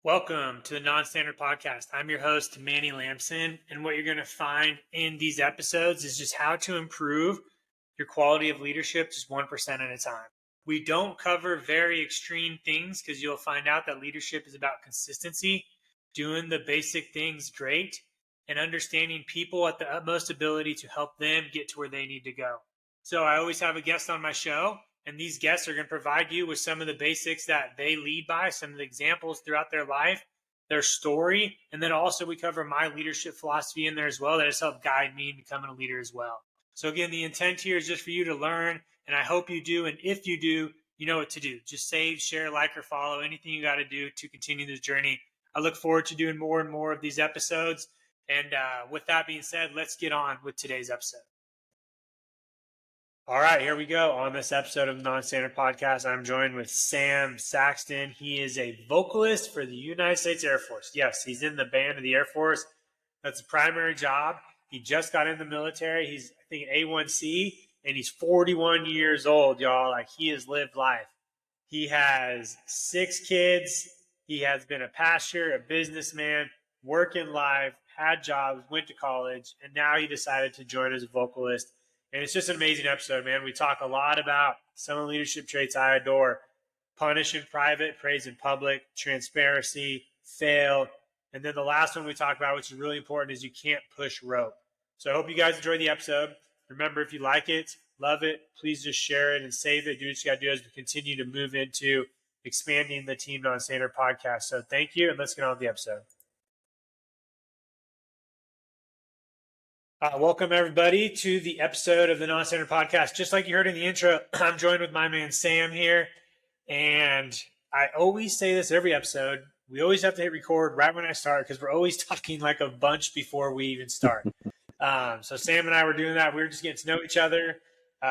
Welcome to the Non-Standard Podcast. I'm your host, Manny Lamson, and what you're going to find in these episodes is just how to improve your quality of leadership just 1% at a time. We don't cover very extreme things because you'll find out that leadership is about consistency, doing the basic things great, and understanding people at the utmost ability to help them get to where they need to go. So I always have a guest on my show, and these guests are going to provide you with some of the basics that they lead by, some of the examples throughout their life, their story, and then also we cover my leadership philosophy in there as well that has helped guide me in becoming a leader as well. So again, the intent here is just for you to learn, and I hope you do. And if you do, you know what to do. Just save, share, like, or follow, anything you got to do to continue this journey. I look forward to doing more and more of these episodes. And with that being said, let's get on with today's episode. All right, here we go. On this episode of the Non-Standard Podcast, I'm joined with Sam Saxton. He is a vocalist for the United States Air Force. Yes, he's in the band of the Air Force. That's a primary job. He just got in the military. He's, I think, an A1C, and he's 41 years old, y'all. Like, he has lived life. He has 6 kids. He has been a pastor, a businessman, working life, had jobs, went to college, and now he decided to join as a vocalist. And it's just an amazing episode, man. We talk a lot about some of the leadership traits I adore: punish in private, praise in public, transparency, fail. And then the last one we talk about, which is really important, is you can't push rope. So I hope you guys enjoy the episode. Remember, if you like it, love it, please just share it and save it. Do what you got to do as we continue to move into expanding the Team Non-Standard Podcast. So thank you, and let's get on with the episode. Welcome, everybody, to the episode of the Non-Standard Podcast. Just like you heard in the intro, I'm joined with my man Sam here. And I always say this every episode. We always have to hit record right when I start because we're always talking like a bunch before we even start. So Sam and I were doing that. We were just getting to know each other.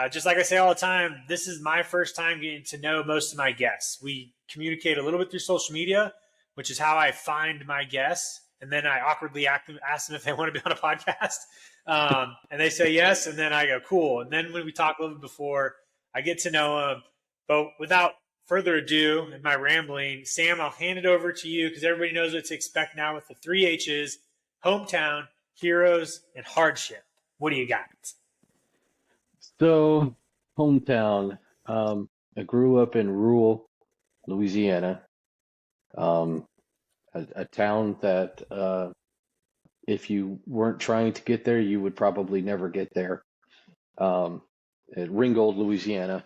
Just like I say all the time, this is my first time getting to know most of my guests. We communicate a little bit through social media, which is how I find my guests. And then I awkwardly ask them if they want to be on a podcast. And they say yes, and then I go, cool. And then when we talk a little bit before, I get to know them. But without further ado and my rambling, Sam, I'll hand it over to you because everybody knows what to expect now with the 3 H's: hometown, heroes, and hardship. What do you got? So, hometown. I grew up in rural Louisiana, a town that if you weren't trying to get there, you would probably never get there. At Ringgold, Louisiana,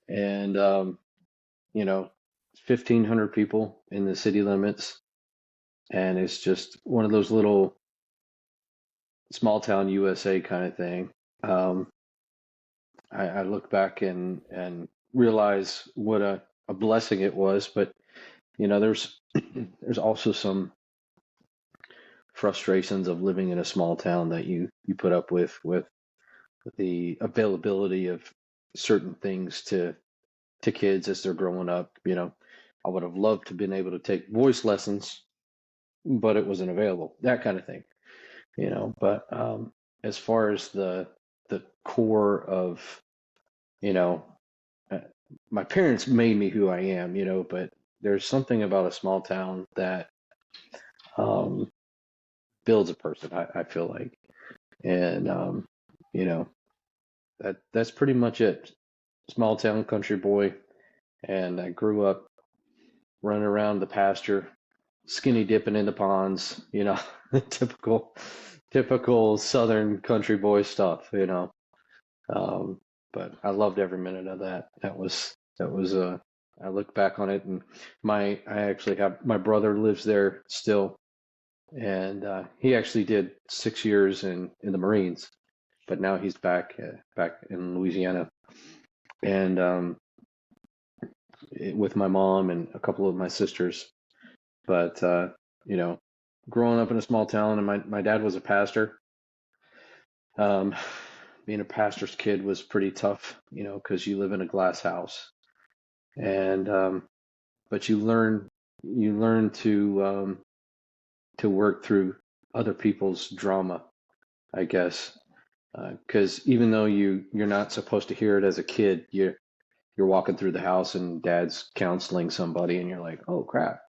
and 1,500 people in the city limits, and it's just one of those little small town USA kind of thing. I look back and realize what a blessing it was, but there's also some frustrations of living in a small town that you put up with the availability of certain things to kids as they're growing up. I would have loved to have been able to take voice lessons, but it wasn't available, that kind of thing. But as far as the core of, my parents made me who I am, but there's something about a small town that builds a person, I feel like. And, that's pretty much it. Small town country boy. And I grew up running around the pasture, skinny dipping in the ponds, typical Southern country boy stuff, but I loved every minute of that. That was I look back on it, and I actually have, my brother lives there still. And he actually did 6 years in the Marines, but now he's back in Louisiana, and with my mom and a couple of my sisters. But growing up in a small town, and my dad was a pastor. Being a pastor's kid was pretty tough, because you live in a glass house, and but you learn to work through other people's drama, I guess, because even though you're not supposed to hear it as a kid, you're walking through the house and dad's counseling somebody, and you're like, oh crap,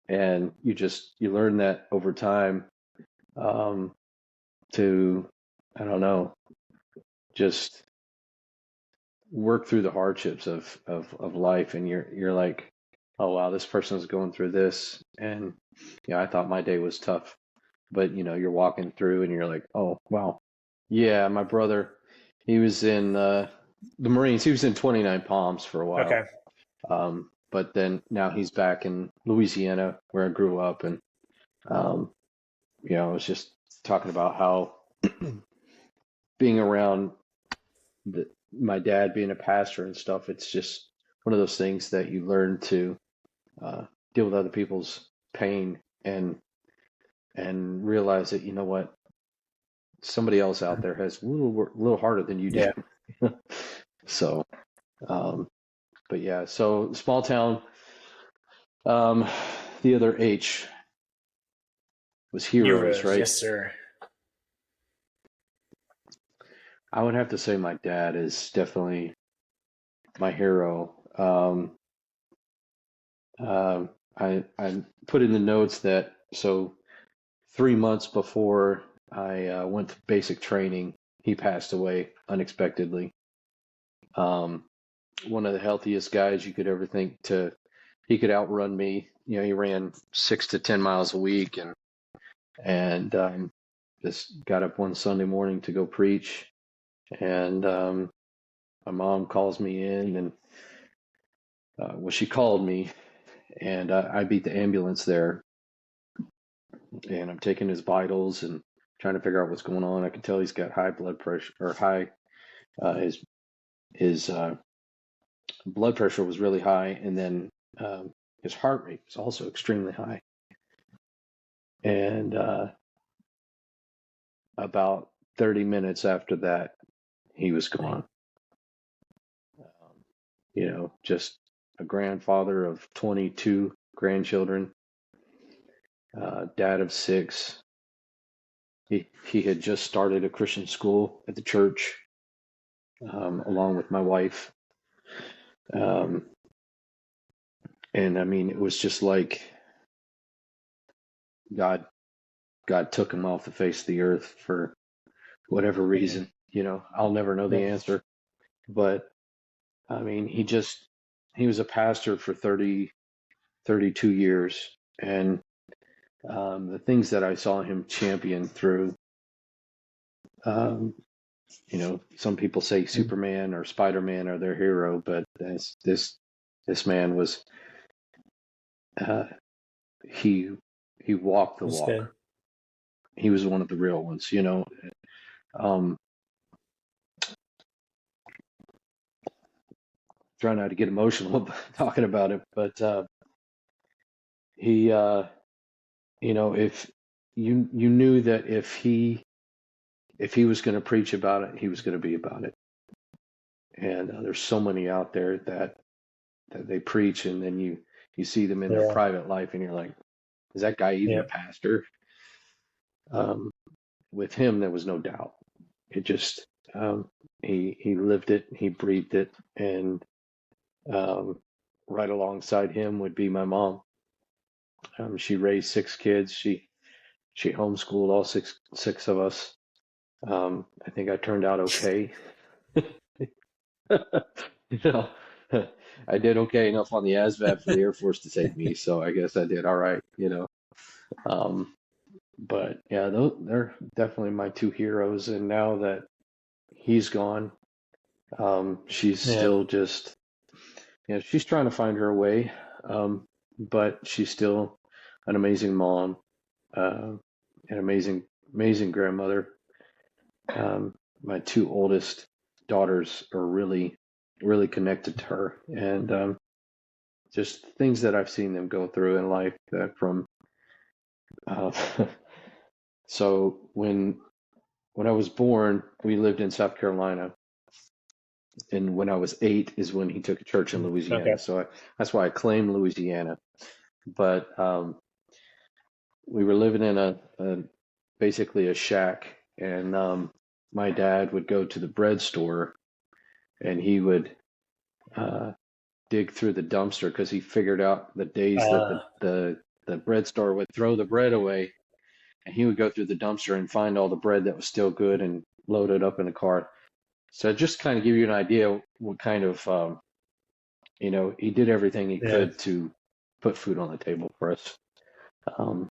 And you learn that over time, to, I don't know, just work through the hardships of life. And you're like, oh wow, this person's going through this. And I thought my day was tough, but you're walking through and you're like, oh wow. Yeah, my brother, he was in the Marines. He was in 29 Palms for a while. Okay. But then now he's back in Louisiana where I grew up. And I was just talking about how being around my dad being a pastor and stuff, it's just one of those things that you learn to deal with other people's pain and realize that, what, somebody else out there has a little harder than you do. Yeah. So, but yeah, so small town. The other H was heroes, right? Yes, sir. I would have to say my dad is definitely my hero. I put in the notes that, so 3 months before I went to basic training, he passed away unexpectedly. One of the healthiest guys you could ever think he could outrun me. He ran 6 to 10 miles a week, and just got up one Sunday morning to go preach. And my mom calls me in, and she called me, and I beat the ambulance there, and I'm taking his vitals and trying to figure out what's going on. I can tell he's got high blood pressure, or high, his blood pressure was really high, and then his heart rate was also extremely high. And about 30 minutes after that, he was gone. Just a grandfather of 22 grandchildren, dad of 6. He had just started a Christian school at the church, along with my wife. And I mean, it was just like God took him off the face of the earth for whatever reason. I'll never know the answer, but I mean, he was a pastor for 32 years, and the things that I saw him champion through, some people say Superman or Spider-Man are their hero, but this man was, he walked the walk. Good. He was one of the real ones, try not to get emotional talking about it, but he, if you knew that if he was going to preach about it, he was going to be about it. And there's so many out there that they preach, and then you see them in their private life, and you're like, is that guy even a pastor? With him, there was no doubt. It just, he lived it, he breathed it, and right alongside him would be my mom. She raised 6 kids. She homeschooled all six of us. I think I turned out okay. I did okay enough on the ASVAB for the Air Force to take me, so I guess I did all right, But yeah, they're definitely my 2 heroes. And now that he's gone, she's still just, she's trying to find her way, but she's still an amazing mom, an amazing grandmother. My 2 oldest daughters are really, really connected to her, and just things that I've seen them go through in life, from so when I was born, we lived in South Carolina, and when I was 8 is when he took a church in Louisiana. Okay. So that's why I claim Louisiana. But we were living in basically a shack, and my dad would go to the bread store, and he would dig through the dumpster because he figured out the days that Uh, the bread store would throw the bread away, and he would go through the dumpster and find all the bread that was still good and load it up in the car. So just kind of give you an idea what kind of he did everything he yeah. could to put food on the table for us. And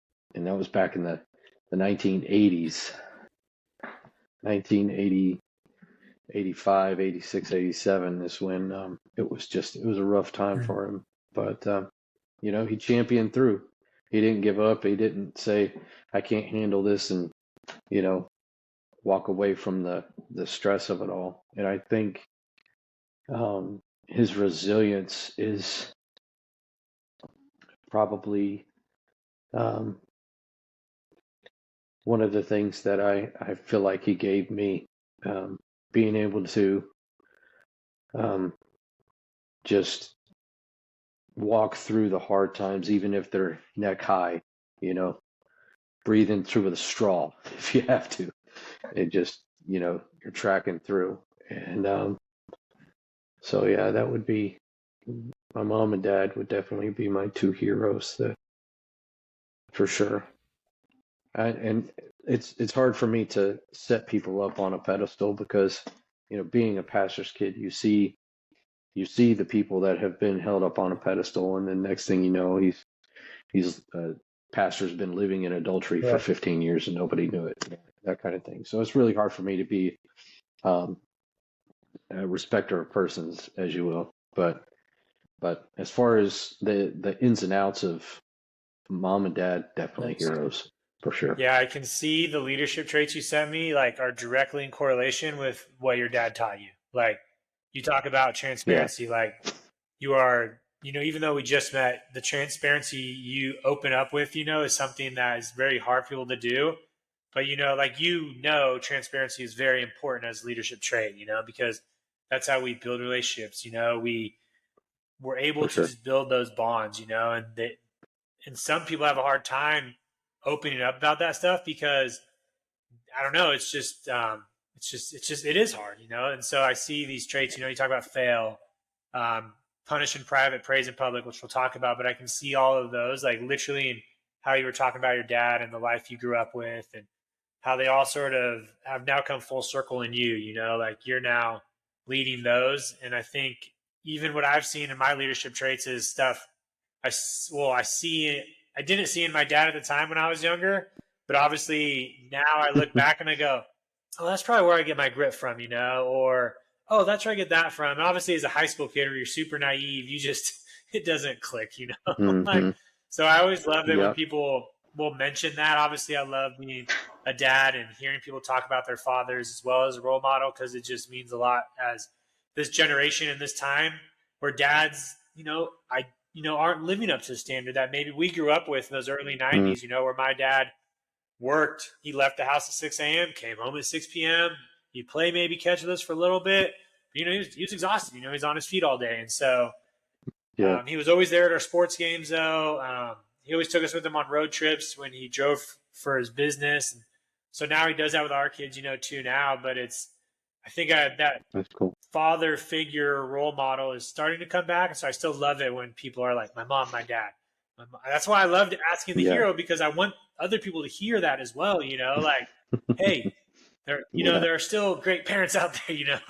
that was back in the 1980s, 1980, 85, 86, 87 is when it was a rough time Mm. for him. But, he championed through. He didn't give up. He didn't say, I can't handle this and, walk away from the stress of it all. And I think his resilience is probably um, one of the things that I feel like he gave me, being able to um, just walk through the hard times, even if they're neck high, breathing through with a straw if you have to. It just, you're tracking through. And so, yeah, that would be my mom and dad would definitely be my two heroes for sure. And it's hard for me to set people up on a pedestal because, being a pastor's kid, you see the people that have been held up on a pedestal, and then next thing you know, he's pastor's been living in adultery for Yeah. 15 years and nobody knew it, that kind of thing. So it's really hard for me to be a respecter of persons, as you will. But as far as the ins and outs of mom and dad, definitely Nice. heroes for sure. Yeah, I can see the leadership traits you sent me like are directly in correlation with what your dad taught you. Like you talk about transparency, like you are, even though we just met, the transparency you open up with, is something that is very hard for people to do. But transparency is very important as a leadership trait, because that's how we build relationships. We're able For to sure. just build those bonds, and some people have a hard time opening up about that stuff because I don't know. It is hard, And so I see these traits, you talk about fail, punish in private, praise in public, which we'll talk about, but I can see all of those, like literally in how you were talking about your dad and the life you grew up with and how they all sort of have now come full circle in you, like you're now leading those. And I think even what I've seen in my leadership traits is stuff I didn't see in my dad at the time when I was younger, but obviously now I look back and I go, oh, that's probably where I get my grit from, or, oh, that's where I get that from. And obviously as a high school kid where you're super naive, it doesn't click, Mm-hmm. So I always love it when Yep. people will mention that. Obviously I love being a dad and hearing people talk about their fathers as well as a role model, because it just means a lot as this generation and this time where dads, aren't living up to the standard that maybe we grew up with in those early 90s, where my dad worked. He left the house at 6 a.m., came home at 6 p.m. He'd play, maybe catch with us for a little bit. But, he was exhausted. He's on his feet all day. And so Yeah. he was always there at our sports games, though. He always took us with him on road trips when he drove for his business. And so now he does that with our kids, too now. But I think that That's cool. father figure role model is starting to come back. And so I still love it when people are like, my mom, my dad. That's why I loved asking the hero, because I want other people to hear that as well, like, hey, there are still great parents out there,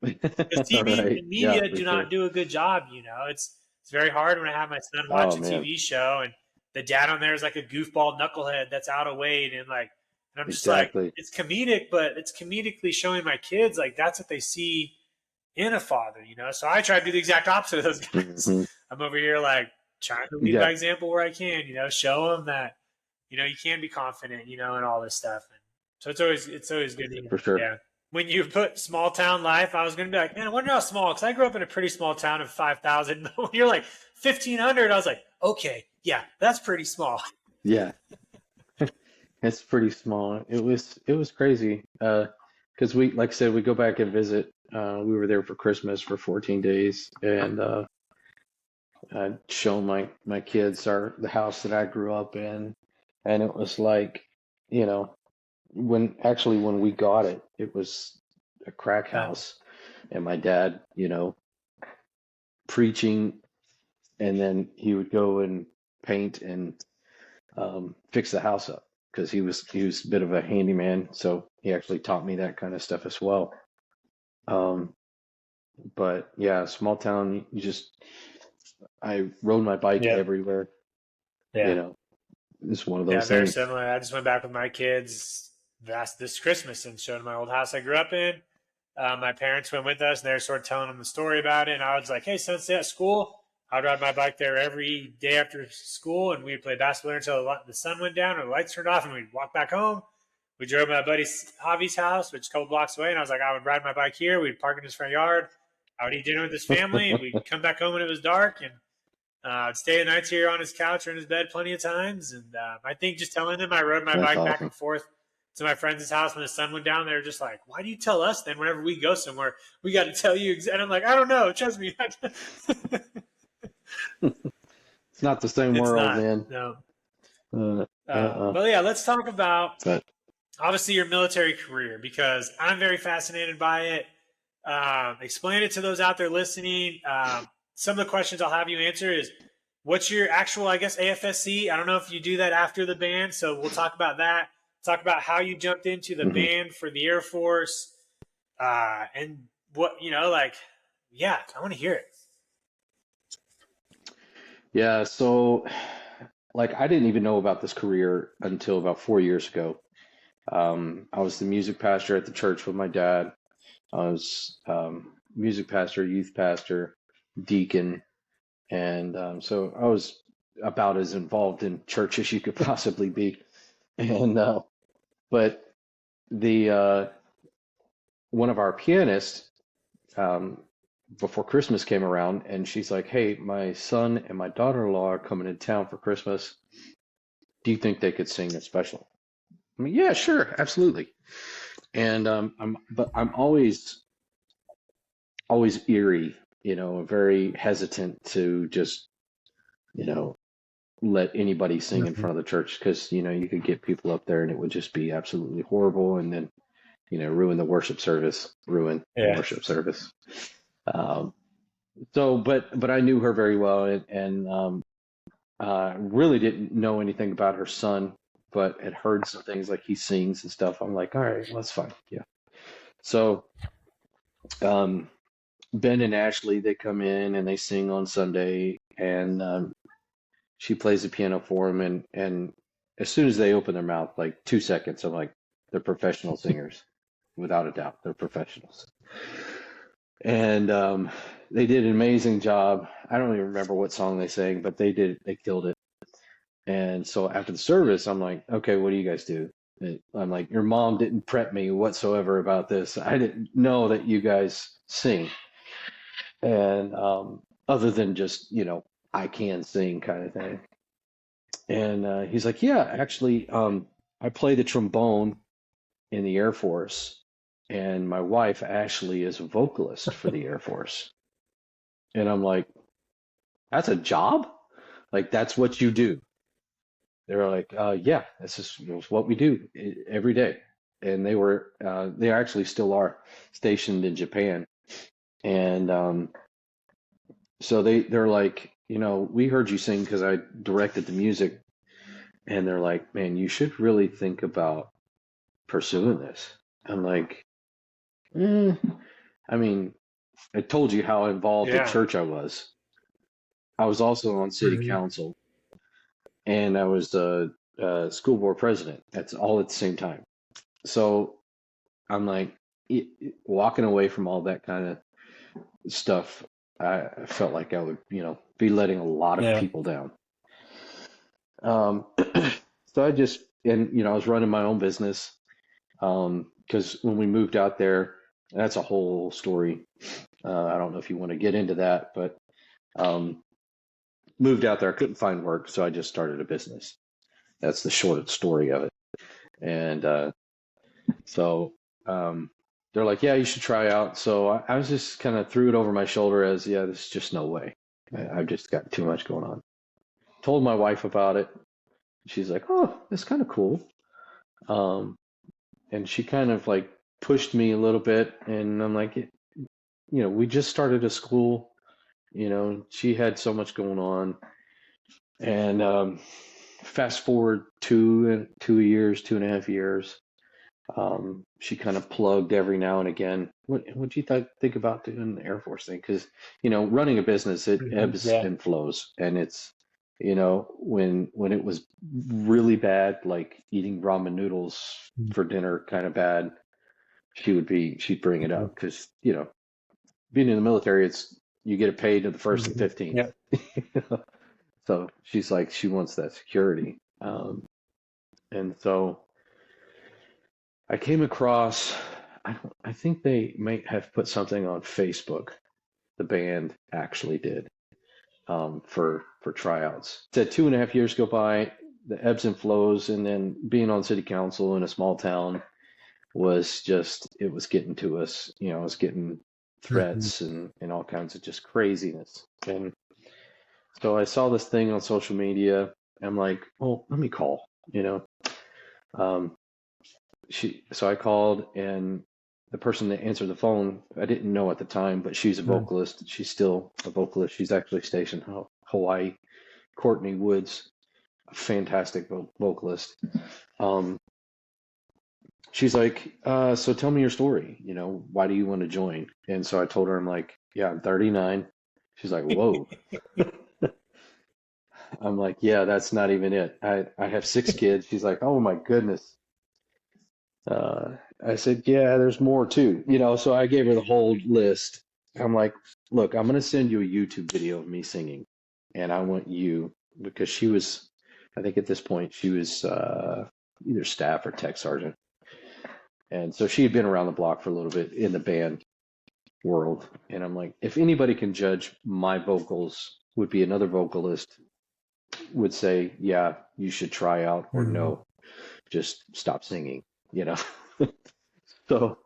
because TV Right. and media for do not do a good job, It's very hard when I have my son watch a man. TV show and the dad on there is like a goofball knucklehead that's out of weight, and I'm just Exactly. like, it's comedic, but it's comedically showing my kids like that's what they see in a father, So I try to do the exact opposite of those guys. Mm-hmm. I'm over here like trying to lead by example where I can, show them that, you can be confident, and all this stuff. And so it's always good to For sure. Yeah. When you put small town life, I was going to be like, man, I wonder how small, because I grew up in a pretty small town of 5,000. But when you're like 1,500, I was like, okay, yeah, that's pretty small. Yeah. It's pretty small. It was crazy. Because we, like I said, we go back and visit. We were there for Christmas for 14 days, and I'd show my kids the house that I grew up in, and it was like, when we got it, it was a crack house, and my dad, preaching, and then he would go and paint and fix the house up because he was a bit of a handyman. So he actually taught me that kind of stuff as well. But yeah, small town, I rode my bike Yeah. everywhere. Yeah. It's one of Yeah, those very things. similar. I just went back with my kids this Christmas and showed them my old house I grew up in. My parents went with us, and they were sort of telling them the story about it. And I was like, "Hey, son, stay at school." I'd ride my bike there every day after school, and we'd play basketball until the sun went down or the lights turned off, and we'd walk back home. We drove to my buddy Javi's house, which is a couple blocks away, and I was like, I would ride my bike here. We'd park in his front yard. I would eat dinner with his family, and we'd come back home when it was dark, and I'd stay the nights here on his couch or in his bed plenty of times. And I think just telling them I rode my That's bike back awesome. and forth to my friend's house when the sun went down, they were just like, why do you tell us then whenever we go somewhere, we got to tell you? And I'm like, I don't know. Trust me. It's not the same It's world, not. man. No. Uh-uh. But yeah, let's talk about But obviously your military career because I'm very fascinated by it. Explain it to those out there listening. Some of the questions I'll have you answer is what's your actual, I guess, AFSC? I don't know if you do that after the band, so we'll talk about that. Talk about how you jumped into the band for the Air Force, and what yeah, I want to hear it. yeah, so like I didn't even know about this career until about 4 years ago. I was the music pastor at the church with my dad. I was music pastor, youth pastor, deacon, and so I was about as involved in church as you could possibly be. And but the one of our pianists before Christmas came around, and she's like, "Hey, my son and my daughter-in-law are coming in town for Christmas. Do you think they could sing a special?" I mean, yeah, sure, absolutely. And I'm always eerie, very hesitant to just, let anybody sing in front of the church because, you could get people up there and it would just be absolutely horrible and then, ruin the worship service, ruin the Yeah. worship service. But I knew her very well and really didn't know anything about her son, but had heard some things like he sings and stuff. I'm like, all right, well, that's fine. Yeah. So, Ben and Ashley, they come in and they sing on Sunday, and she plays the piano for them. And as soon as they open their mouth, like 2 seconds, I'm like, they're professional singers, without a doubt. They're professionals. And they did an amazing job. I don't even remember what song they sang, but they killed it. And so after the service, I'm like, okay, what do you guys do? I'm like, your mom didn't prep me whatsoever about this. I didn't know that you guys sing. And other than just, I can sing kind of thing. And he's like, yeah, actually, I play the trombone in the Air Force, and my wife, Ashley, is a vocalist for the Air Force. And I'm like, that's a job? Like, that's what you do? They're like, yeah, this is what we do every day. And they actually still are stationed in Japan. And so they're like, we heard you sing because I directed the music. And they're like, man, you should really think about pursuing this. I'm like, I mean, I told you how involved in Yeah. church I was. I was also on city council, and I was the school board president. That's all at the same time. So I'm like, walking away from all that kind of stuff, I felt like I would, be letting a lot of people down. So I just, and I was running my own business, because when we moved out there, that's a whole story. I don't know if you want to get into that, but moved out there, I couldn't find work, so I just started a business. That's the short story of it. And so they're like, yeah, you should try out. So I was just kind of threw it over my shoulder as, yeah, there's just no way. I've just got too much going on. Told my wife about it. She's like, oh, that's kind of cool. And she kind of like pushed me a little bit. And I'm like, we just started a school. she had so much going on. And fast forward 2 years, 2.5 years, she kind of plugged every now and again. What do you think about doing the Air Force thing? Because running a business, it ebbs Yeah. and flows, and it's when it was really bad, like eating ramen noodles for dinner, kind of bad, she'd bring it up because being in the military, it's you get it paid to the first and 15th. Yeah. So she's like, she wants that security. And so I came across, I think they might have put something on Facebook. The band actually did, for tryouts. It said 2.5 years go by, the ebbs and flows, and then being on city council in a small town it was getting to us. It was getting threats and all kinds of just craziness. And so I saw this thing on social media. I'm like, well, let me call, Um, so I called, and the person that answered the phone, I didn't know at the time, but she's a vocalist. She's still a vocalist. She's actually stationed in Hawaii. Courtney Woods, a fantastic vocalist. She's like, so tell me your story. Why do you want to join? And so I told her, I'm like, yeah, I'm 39. She's like, whoa. I'm like, yeah, that's not even it. I have 6 kids. She's like, oh my goodness. I said, yeah, there's more too. So I gave her the whole list. I'm like, look, I'm going to send you a YouTube video of me singing. And I want you, because I think at this point, she was either staff or tech sergeant. And so she had been around the block for a little bit in the band world. And I'm like, if anybody can judge my vocals, would be another vocalist would say, yeah, you should try out, or no, just stop singing, So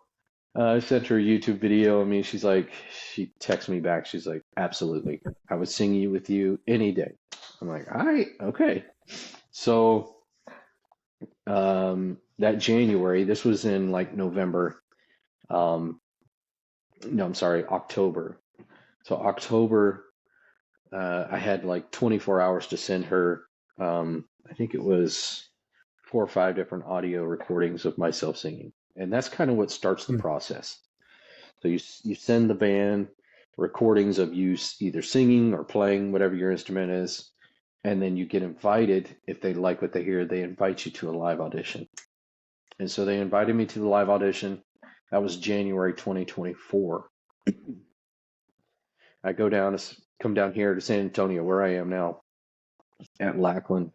I sent her a YouTube video. I mean, she texts me back. She's like, absolutely. I would sing with you any day. I'm like, all right, okay. So that January, this was in like November. No, I'm sorry, October. So October, I had like 24 hours to send her. I think it was 4 or 5 different audio recordings of myself singing. And that's kind of what starts the process. So you send the band recordings of you either singing or playing whatever your instrument is, and then you get invited. If they like what they hear, they invite you to a live audition. And so they invited me to the live audition. That was January 2024. I come down here to San Antonio, where I am now, at Lackland,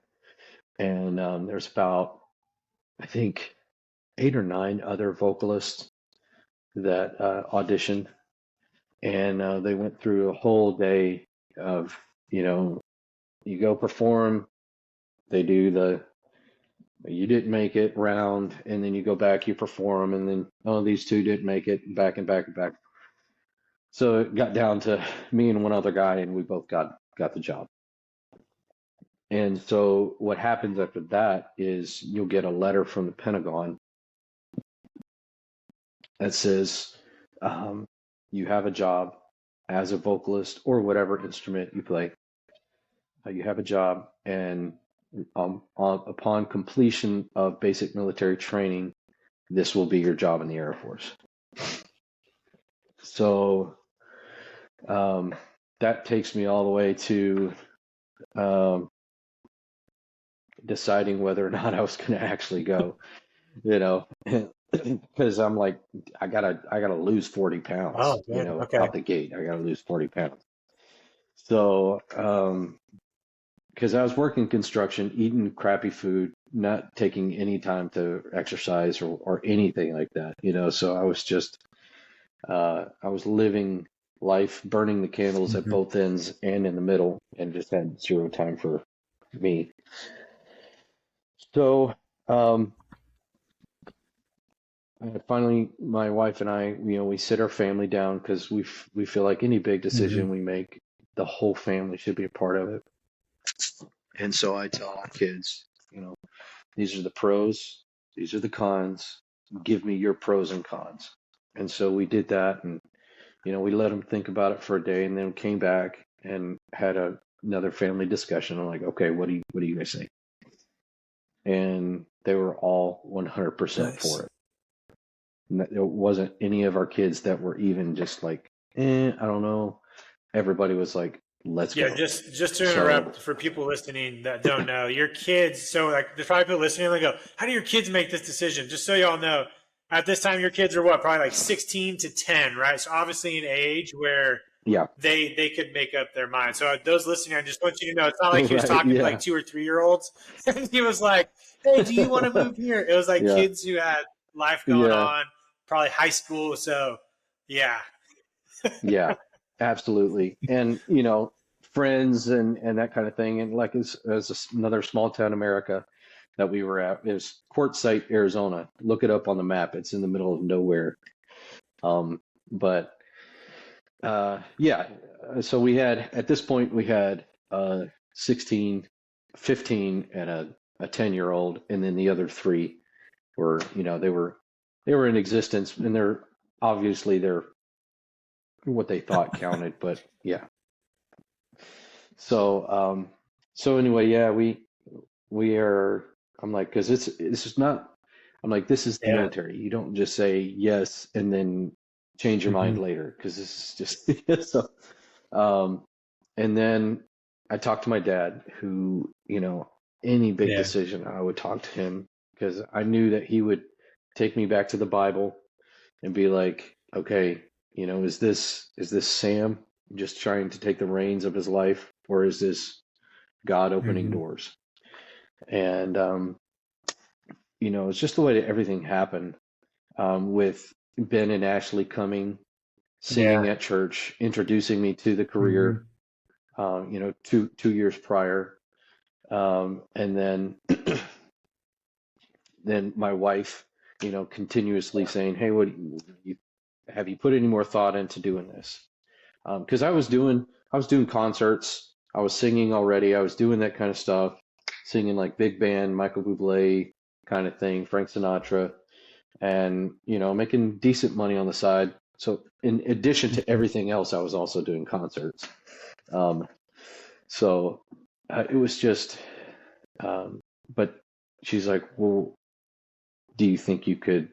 and there's about, I think, 8 or 9 other vocalists that auditioned, and they went through a whole day of, you go perform, they do the you didn't make it round, and then you go back, you perform, and then, oh, these two didn't make it, back and back and back. So it got down to me and one other guy, and we both got the job. And so what happens after that is you'll get a letter from the Pentagon that says, you have a job as a vocalist or whatever instrument you play. You have a job, and upon completion of basic military training, this will be your job in the Air Force. So that takes me all the way to deciding whether or not I was going to actually go, because I'm like, I gotta lose 40 pounds, Okay. out the gate. I gotta lose 40 pounds. So, because I was working construction, eating crappy food, not taking any time to exercise or anything like that, so I was just, I was living life, burning the candles at both ends and in the middle, and just had zero time for me. So, finally, my wife and I, we sit our family down, because we feel like any big decision we make, the whole family should be a part of it. And so I tell our kids, these are the pros, these are the cons. Give me your pros and cons. And so we did that, and we let them think about it for a day, and then came back and had another family discussion. I'm like, okay, what do you guys think? And they were all 100% Nice. for it. And there wasn't any of our kids that were even just like, I don't know. Everybody was like, let's Yeah, go. just to interrupt for people listening that don't know, your kids. So like, there's probably people listening. They go, "How do your kids make this decision?" Just so y'all know, at this time, your kids are what, probably like 16 to 10, right? So obviously, an age where Yeah. they could make up their mind. So those listening, I just want you to know, it's not like he was Right. talking to like Yeah. 2 or 3-year-olds, and he was like, "Hey, do you want to move here?" It was like Yeah. kids who had life going Yeah. on, probably high school. So yeah, Yeah. Absolutely. And, friends and that kind of thing. And like as another small town America that we were at is Quartzsite, Arizona. Look it up on the map. It's in the middle of nowhere. But yeah, so at this point we had 16, 15, and a 10-year-old, and then the other three were, they were in existence, and they're what they thought counted, but yeah. So anyway, yeah, we are. I'm like, because this is not. I'm like, this is the yeah, military. You don't just say yes and then change your mind hmm later, because this is just so. Um, and then I talked to my dad, who, any big yeah, decision, I would talk to him because I knew that he would take me back to the Bible and be like, okay, is this Sam just trying to take the reins of his life, or is this God opening hmm doors? And it's just the way that everything happened, with Ben and Ashley coming, singing yeah, at church, introducing me to the hmm career, 2 years prior, and then my wife, continuously saying, "Hey, have you put any more thought into doing this?" Because I was doing concerts, I was singing already, I was doing that kind of stuff, singing like big band, Michael Bublé kind of thing, Frank Sinatra, and making decent money on the side. So in addition to everything else, I was also doing concerts. Um, so it was just, but she's like, well, do you think you could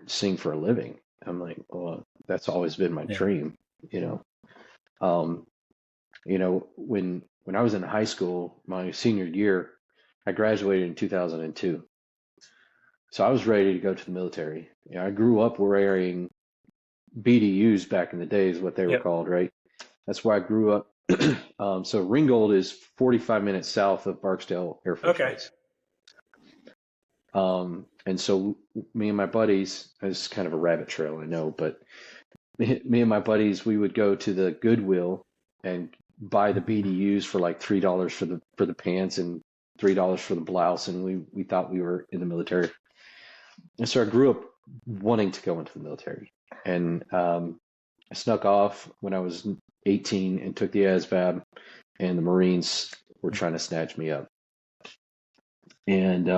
sing for a living? I'm like, well, that's always been my yeah. dream, you know. Um, when I was in high school, my senior year, I graduated in 2002. So I was ready to go to the military. I grew up wearing BDUs back in the day, is what they were Yep. called, right? That's where I grew up. So Ringgold is 45 minutes south of Barksdale Air Force Okay. Base. And so me and my buddies, it's kind of a rabbit trail, I know, but me and my buddies, we would go to the Goodwill and buy the Mhm. BDUs for like $3 for the pants and $3 for the blouse, and we thought we were in the military. And so I grew up wanting to go into the military, and I snuck off when I was 18 and took the ASVAB, and the Marines were trying to snatch me up. And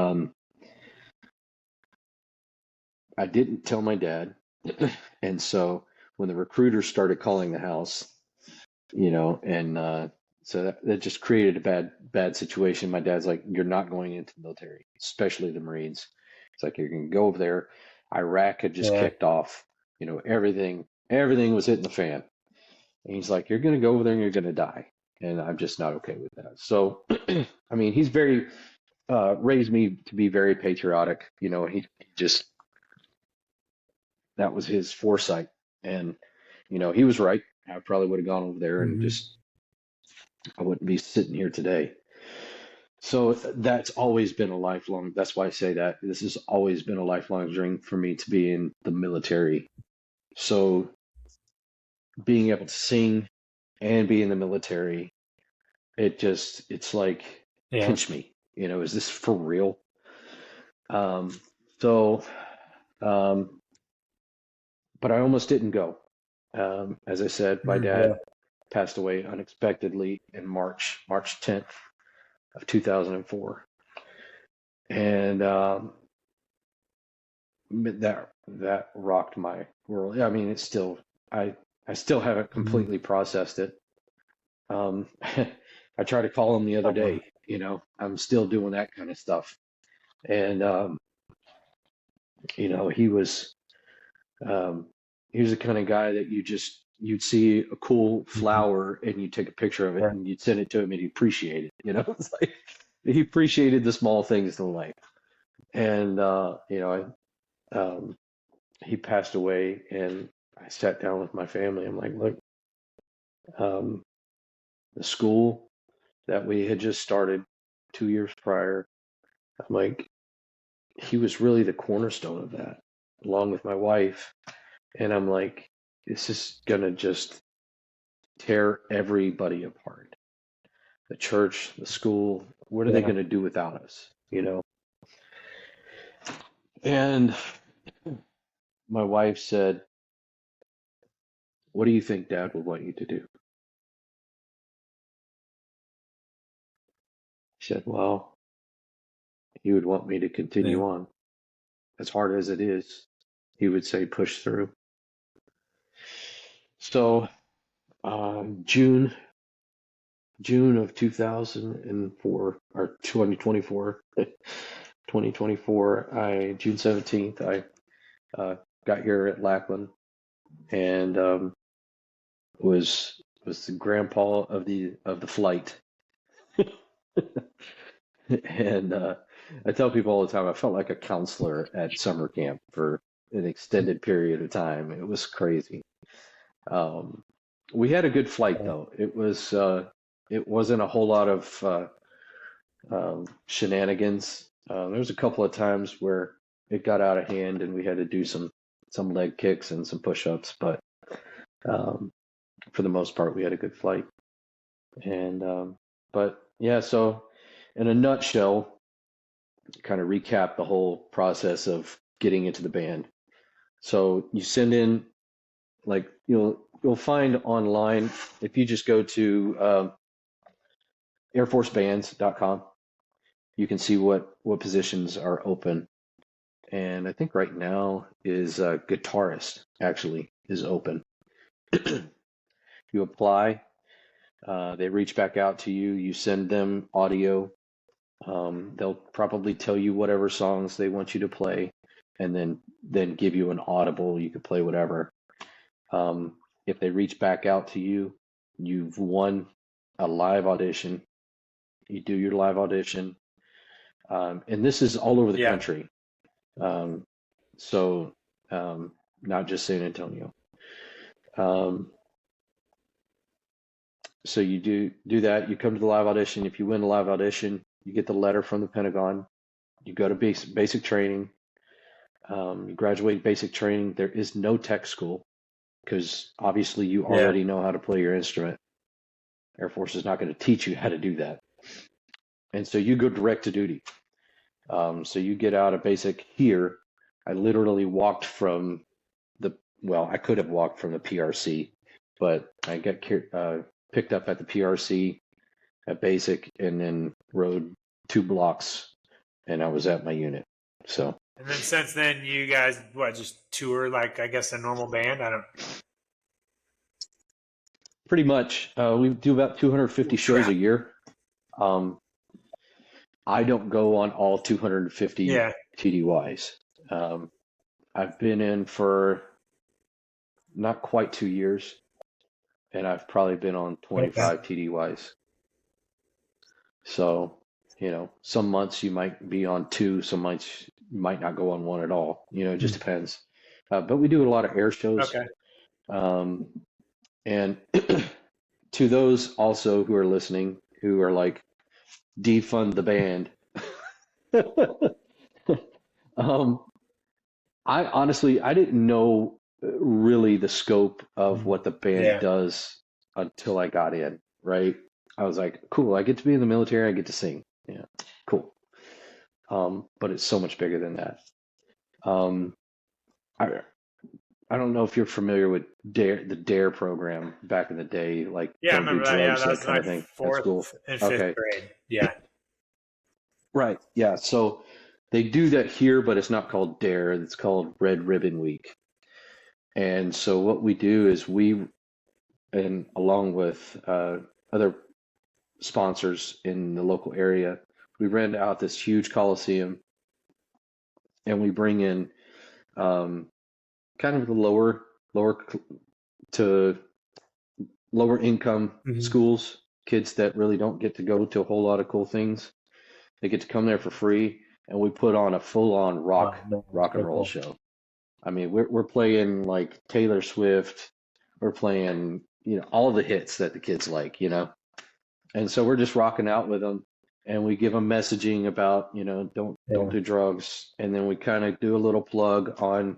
I didn't tell my dad. And so when the recruiters started calling the house, and so that just created a bad situation. My dad's like, "You're not going into the military, especially the Marines." It's like, "You're going to go over there." Iraq had just Yeah. kicked off. Everything was hitting the fan. And he's like, "You're going to go over there and you're going to die." And I'm just not okay with that. So, I mean, he's very raised me to be very patriotic. He just, that was his foresight. And, he was right. I probably would have gone over there and hmm just, I wouldn't be sitting here today. So that's always been a lifelong, that's why I say that. This has always been a lifelong dream for me to be in the military. So being able to sing and be in the military, it's like, Yeah. pinch me, is this for real? So, um, but I almost didn't go. As I said, my Yeah. dad passed away unexpectedly in March 10th of 2004. And that rocked my world. I mean, it's still, I I still haven't completely processed it. I tried to call him the other day. I'm still doing that kind of stuff. And um, he was the kind of guy that you'd see a cool flower and you'd take a picture of it and you'd send it to him and he'd appreciate it. It's like he appreciated the small things in life. And he passed away, and I sat down with my family. I'm like, look, the school that we had just started 2 years prior, I'm like, he was really the cornerstone of that, along with my wife. And I'm like, this is gonna just tear everybody apart. The church, the school, what are they gonna do without us? And my wife said, what do you think Dad would want you to do? He said, well, he would want me to continue on. As hard as it is, he would say, push through. So June of 2004, or 2024, June 17th, I got here at Lackland, and was the grandpa of the flight. And I tell people all the time, I felt like a counselor at summer camp for an extended period of time. It was crazy. We had a good flight though. It wasn't a whole lot of shenanigans. There was a couple of times where it got out of hand and we had to do some leg kicks and some push-ups, but for the most part, we had a good flight. And but yeah, so in a nutshell, kind of recap the whole process of getting into the band. So you send in, like, you'll find online, if you just go to airforcebands.com, you can see what positions are open. And I think right now is guitarist actually is open. You apply, they reach back out to you, you send them audio. They'll probably tell you whatever songs they want you to play, and then give you an audible. You could play whatever. If they reach back out to you, you've won a live audition. You do your live audition, and this is all over the country. So not just San Antonio. So you do that. You come to the live audition. If you win the live audition, you get the letter from the Pentagon. You go to basic training. You graduate basic training. There is no tech school because obviously you already know how to play your instrument. Air Force is not going to teach you how to do that. And so you go direct to duty. So you get out of basic here. I literally walked from I could have walked from the PRC, but I got picked up at the PRC at basic and then rode 2 blocks and I was at my unit. So. And then since then, you guys, just tour like, I guess, a normal band? Pretty much. We do about 250 shows a year. I don't go on all 250 TDYs. I've been in for not quite 2 years, and I've probably been on 25 TDYs. So, some months you might be on 2, some months you might not go on 1 at all. It just depends. But we do a lot of air shows. Okay. And to those also who are listening, who are like, defund the band. I honestly didn't know really the scope of what the band does until I got in, right? I was like, cool, I get to be in the military, I get to sing. Yeah, cool. But it's so much bigger than that. I don't know if you're familiar with the DARE program back in the day, like I remember that. That was kind of thing. 4th and 5th grade. Yeah. Right. Yeah. So they do that here, but it's not called DARE. It's called Red Ribbon Week. And so what we do is and along with other sponsors in the local area, we rent out this huge coliseum, and we bring in kind of the to lower income schools, kids that really don't get to go to a whole lot of cool things. They get to come there for free, and we put on a full-on rock and roll show. I mean, we're playing like Taylor Swift, we're playing, all the hits that the kids like, and so we're just rocking out with them, and we give them messaging about, don't do drugs, and then we kind of do a little plug on,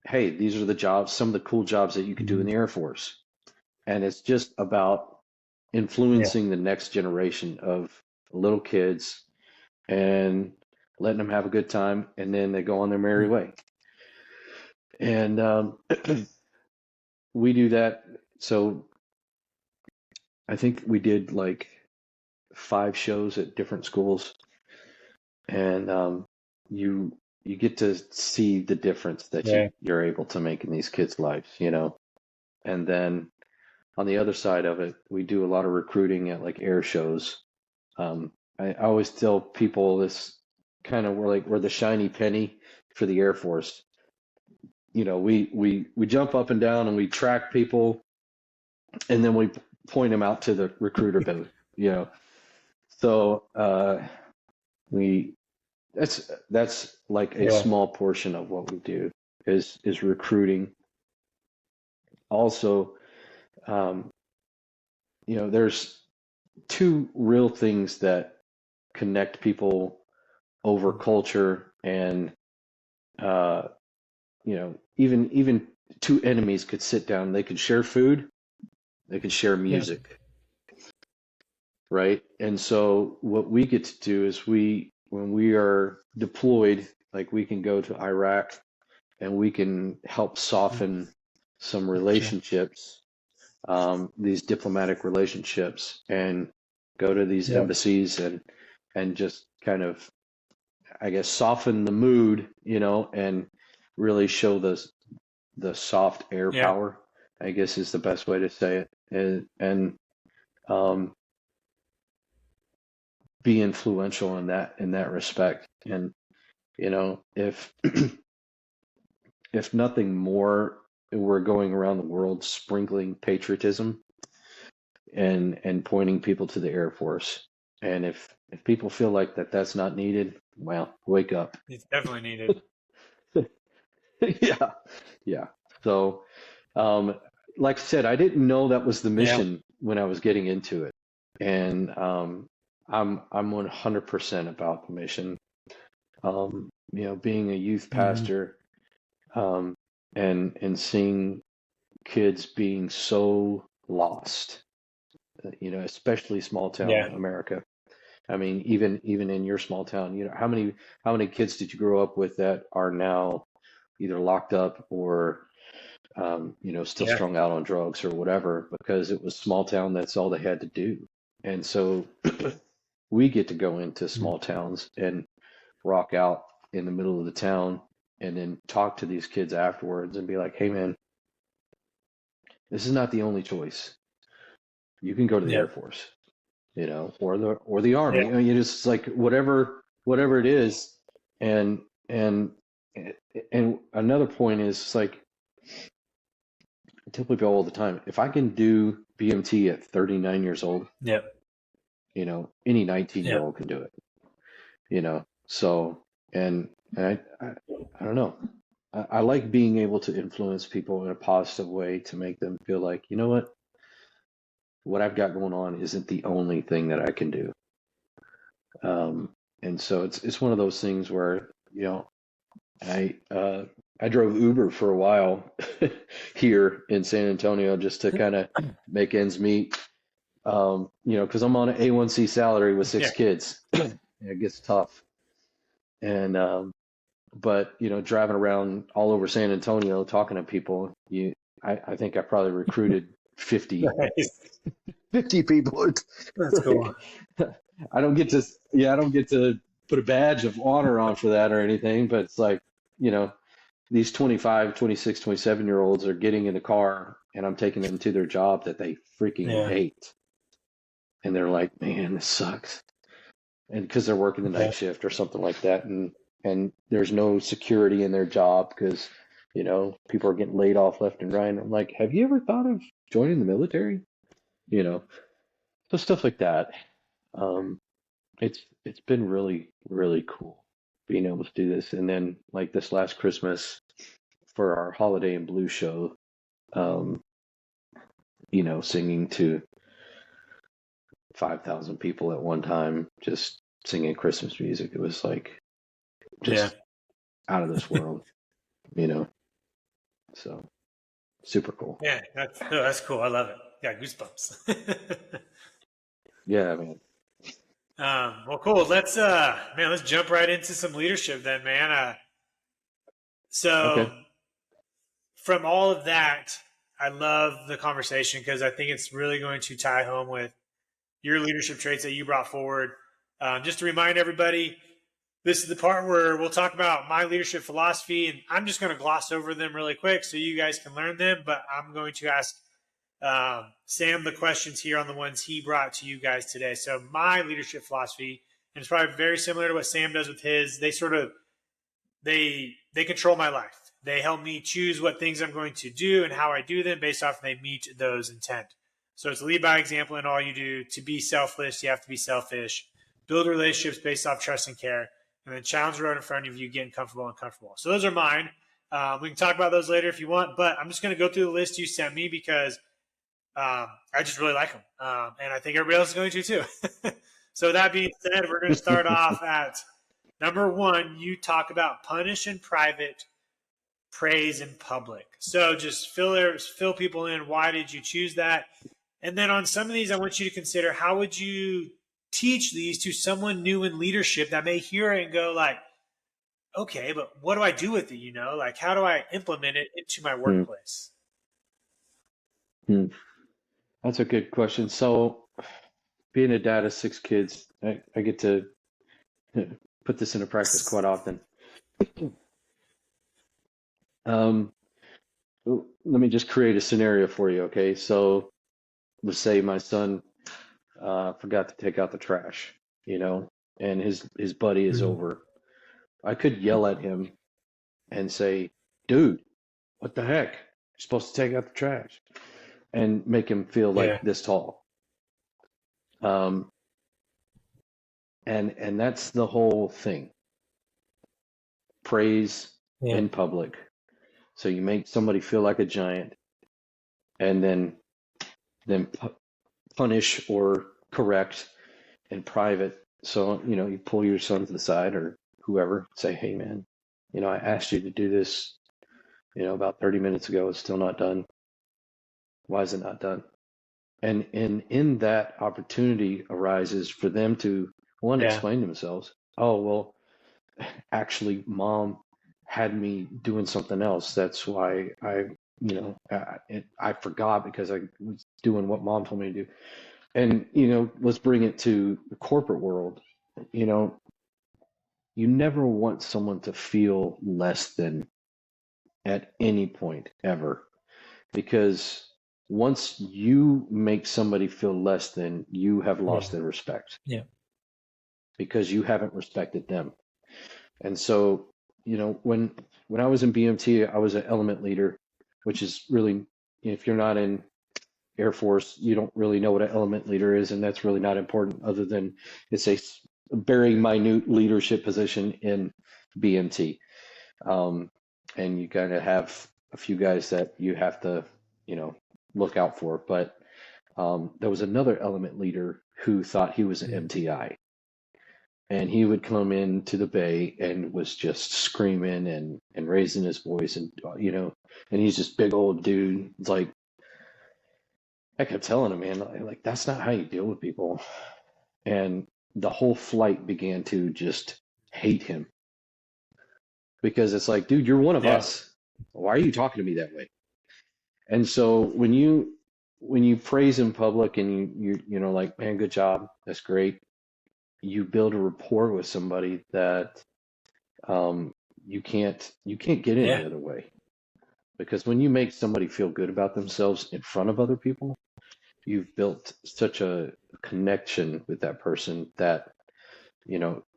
hey, these are the jobs, some of the cool jobs that you could do in the Air Force, and it's just about influencing the next generation of little kids and letting them have a good time, and then they go on their merry way. And we do that. So I think we did like 5 shows at different schools, and you get to see the difference that you're able to make in these kids' lives, And then on the other side of it, we do a lot of recruiting at like air shows. I always tell people this kind of we're the shiny penny for the Air Force. We jump up and down and we track people, and then we point them out to the recruiter booth. So that's like a small portion of what we do is recruiting. Also, there's 2 real things that connect people over culture, and even 2 enemies could sit down. They could share food, they could share music, right? And so what we get to do is when we are deployed, like we can go to Iraq and we can help soften some relationships, these diplomatic relationships, and go to these embassies and just kind of, I guess, soften the mood, and really show the soft air power, I guess is the best way to say it, and be influential in that respect. And if if nothing more, we're going around the world sprinkling patriotism and pointing people to the Air Force. And if people feel like that's not needed, well, wake up. It's definitely needed. Yeah. So, like I said, I didn't know that was the mission when I was getting into it, and I'm 100% about the mission. Being a youth pastor, and seeing kids being so lost, especially small town America. I mean, even in your small town, how many kids did you grow up with that are now either locked up or still strung out on drugs or whatever, because it was small town, that's all they had to do. And so we get to go into small towns and rock out in the middle of the town, and then talk to these kids afterwards and be like, hey man, this is not the only choice. You can go to the Air Force, or the Army. Just like whatever it is. And another point is, like, I tell people all the time, if I can do BMT at 39 years old, any 19-year-old can do it. So, and I don't know. I like being able to influence people in a positive way to make them feel like, you know what I've got going on isn't the only thing that I can do. And so it's one of those things where, I drove Uber for a while here in San Antonio just to kind of make ends meet, because I'm on an A1C salary with 6 kids. It gets tough. And, but, driving around all over San Antonio talking to people, I think I probably recruited 50 people. That's cool. I don't get to put a badge of honor on for that or anything, but it's like, these 25, 26, 27 year olds are getting in the car and I'm taking them to their job that they freaking Yeah. hate. And they're like, man, this sucks. And because they're working the Yeah. night shift or something like that. And there's no security in their job because, people are getting laid off left and right. I'm like, have you ever thought of joining the military? So stuff like that. Um, it's been really, really cool being able to do this. And then like this last Christmas for our Holiday and Blue show, um, singing to 5,000 people at one time, just singing Christmas music. It was like just out of this world, so super cool. Yeah, that's cool. I love it. Got goosebumps. Yeah, man. Well, cool. Let's jump right into some leadership then, man. Okay. From all of that, I love the conversation because I think it's really going to tie home with your leadership traits that you brought forward. Just to remind everybody, this is the part where we'll talk about my leadership philosophy, and I'm just going to gloss over them really quick so you guys can learn them, but I'm going to ask Sam the questions here on the ones he brought to you guys today. So my leadership philosophy, and it's probably very similar to what Sam does with his, they control my life. They help me choose what things I'm going to do and how I do them based off they meet those intent. So it's lead by example in all you do. To be selfless, you have to be selfish. Build relationships based off trust and care. And then challenge the road in front of you, getting comfortable and comfortable. So those are mine. We can talk about those later if you want, but I'm just going to go through the list you sent me because I just really like them. And I think everybody else is going to too. So that being said, we're going to start off at number 1. You talk about punish in private, praise in public. So just fill people in. Why did you choose that? And then on some of these, I want you to consider, how would you teach these to someone new in leadership that may hear it and go like, okay, but what do I do with it? Like, how do I implement it into my workplace? That's a good question. So being a dad of 6 kids, I get to put this into practice quite often. Let me just create a scenario for you. Okay. So let's say my son forgot to take out the trash, and his buddy is over. I could yell at him and say, dude, what the heck? You're supposed to take out the trash, and make him feel like this tall. And that's the whole thing. Praise in public. So you make somebody feel like a giant, and then punish or correct in private. So, you pull your son to the side or whoever, say, hey man, I asked you to do this, about 30 minutes ago. It's still not done. Why is it not done? And in that opportunity arises for them to explain themselves. Oh, well, actually mom had me doing something else. That's why I forgot because I was doing what mom told me to do. And, let's bring it to the corporate world. You never want someone to feel less than at any point ever, because once you make somebody feel less than, you have lost their respect. Yeah. Because you haven't respected them. And so, when I was in BMT, I was an element leader, which is really, if you're not in Air Force, you don't really know what an element leader is, and that's really not important other than it's a very minute leadership position in BMT. And you kind of have a few guys that you have to, look out for. But there was another element leader who thought he was an MTI. And he would come into the bay and was just screaming and raising his voice, and and he's just big old dude. It's like, I kept telling him, man, like that's not how you deal with people. And the whole flight began to just hate him, because it's like, dude, you're one of us. Why are you talking to me that way? And so when you praise in public and you like, man, good job, that's great. You build a rapport with somebody that you can't get any Yeah. other way. Because when you make somebody feel good about themselves in front of other people, you've built such a connection with that person that,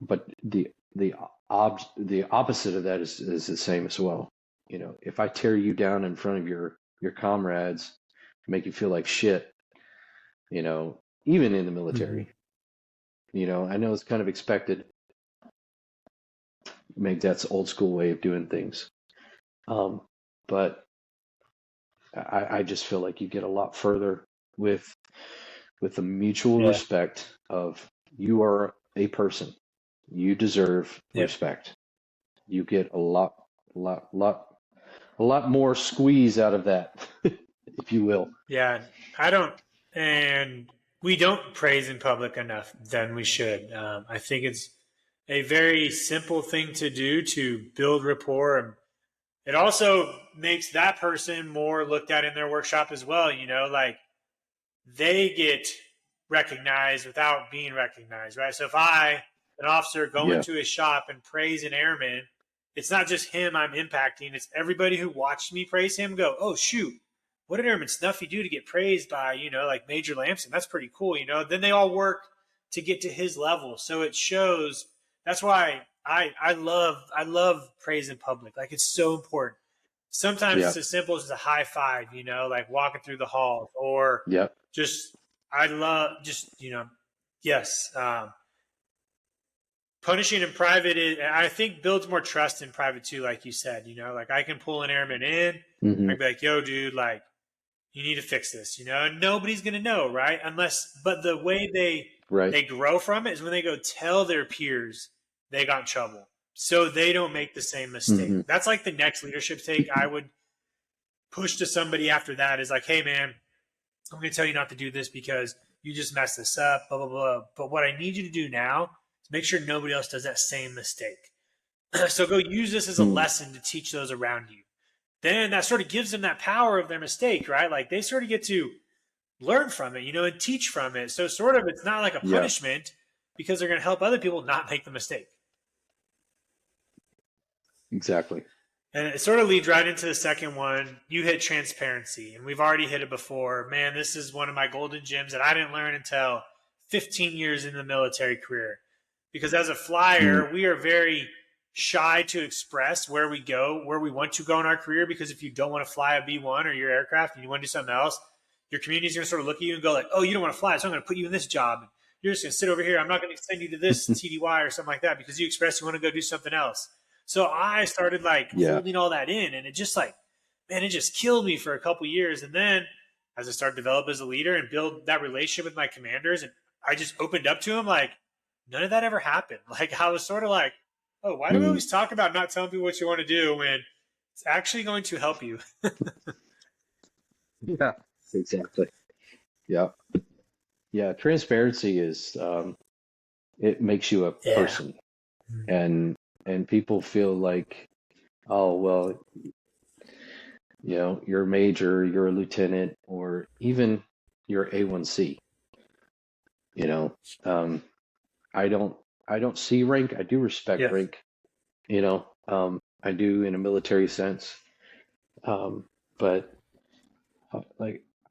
but the opposite of that is the same as well. If I tear you down in front of your comrades, make you feel like shit, even in the military, I know it's kind of expected. Maybe that's old school way of doing things. But I just feel like you get a lot further with the mutual Yeah. respect of you are a person. You deserve respect. You get a lot more squeeze out of that, if you will. Yeah. And we don't praise in public enough than we should. I think it's a very simple thing to do to build rapport. And it also makes that person more looked at in their workshop as well. Like they get recognized without being recognized, right? So if an officer, go into a shop and praise an airman, it's not just him I'm impacting. It's everybody who watched me praise him go, oh, shoot, what did Airman Snuffy do to get praised by, like Major Lamson? That's pretty cool, Then they all work to get to his level. So it shows. That's why I love praise in public. Like, it's so important. Sometimes it's as simple as a high five, like walking through the halls, or just, yes. Punishing in private I think, builds more trust in private too, like you said. Like I can pull an airman in, I'd be like, yo, dude, like you need to fix this, and nobody's gonna know, right? But the way they grow from it is when they go tell their peers they got in trouble, so they don't make the same mistake. That's like the next leadership take I would push to somebody after that is like, hey man, I'm gonna tell you not to do this because you just messed this up, blah blah blah. But what I need you to do now, make sure nobody else does that same mistake. So go use this as a lesson to teach those around you. Then that sort of gives them that power of their mistake, right? Like they sort of get to learn from it, and teach from it. So sort of it's not like a punishment because they're going to help other people not make the mistake. Exactly. And it sort of leads right into the second one. You hit transparency, and we've already hit it before. Man, this is one of my golden gems that I didn't learn until 15 years in the military career. Because as a flyer, we are very shy to express where we want to go in our career. Because if you don't want to fly a B-1 or your aircraft and you want to do something else, your community is going to sort of look at you and go like, oh, you don't want to fly, so I'm going to put you in this job. You're just going to sit over here. I'm not going to send you to this TDY or something like that because you expressed you want to go do something else. So I started holding all that in, and it just it just killed me for a couple years. And then as I started to develop as a leader and build that relationship with my commanders, and I just opened up to them, none of that ever happened. I was sort of like, oh, why do we always talk about not telling people what you want to do when it's actually going to help you? Yeah, exactly. Yeah. Yeah. Transparency is, it makes you a person. And people feel like, oh, well, you're a major, you're a lieutenant, or even you're A1C. I don't see rank. I do respect rank. I do in a military sense. But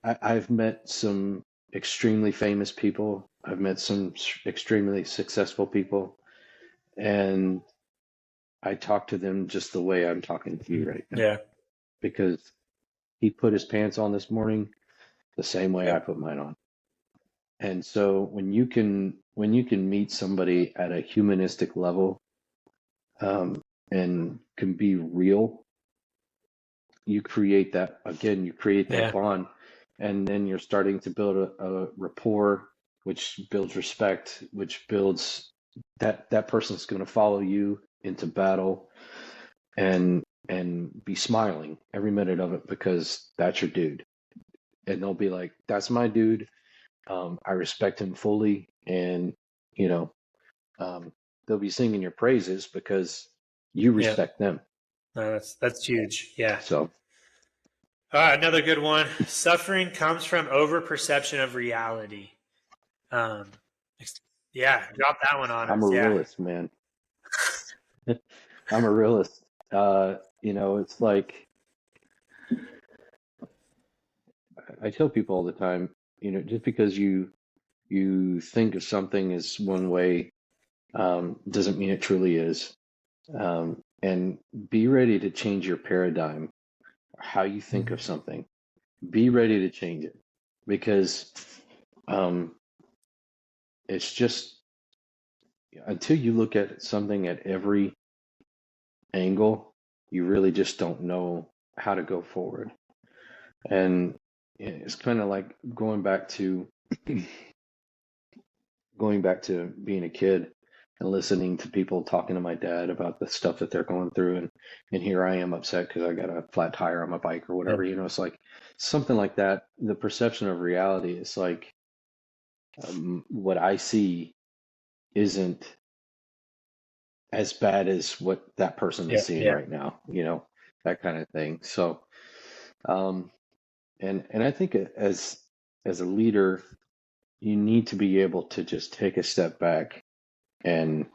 I've met some extremely famous people. I've met some extremely successful people, and I talk to them just the way I'm talking to you right now. Yeah. Because he put his pants on this morning the same way I put mine on. And so when you can meet somebody at a humanistic level, and can be real, you create that bond, and then you're starting to build a rapport, which builds respect, which builds that person's going to follow you into battle and be smiling every minute of it because that's your dude. And they'll be like, that's my dude. I respect him fully. And, they'll be singing your praises because you respect them. No, that's huge. Yeah. So. Another good one. Suffering comes from over-perception of reality. Drop that one on us. I'm a realist, man. I'm a realist. It's like I tell people all the time, just because you think of something as one way, doesn't mean it truly is. And be ready to change your paradigm, how you think of something. Be ready to change it because it's just until you look at something at every angle, you really just don't know how to go forward. And it's kind of like going back to being a kid and listening to people talking to my dad about the stuff that they're going through, and here I am upset because I got a flat tire on my bike or whatever. It's like something like that. The perception of reality is like what I see isn't as bad as what that person is seeing right now, that kind of thing. So and I think as a leader, you need to be able to just take a step back and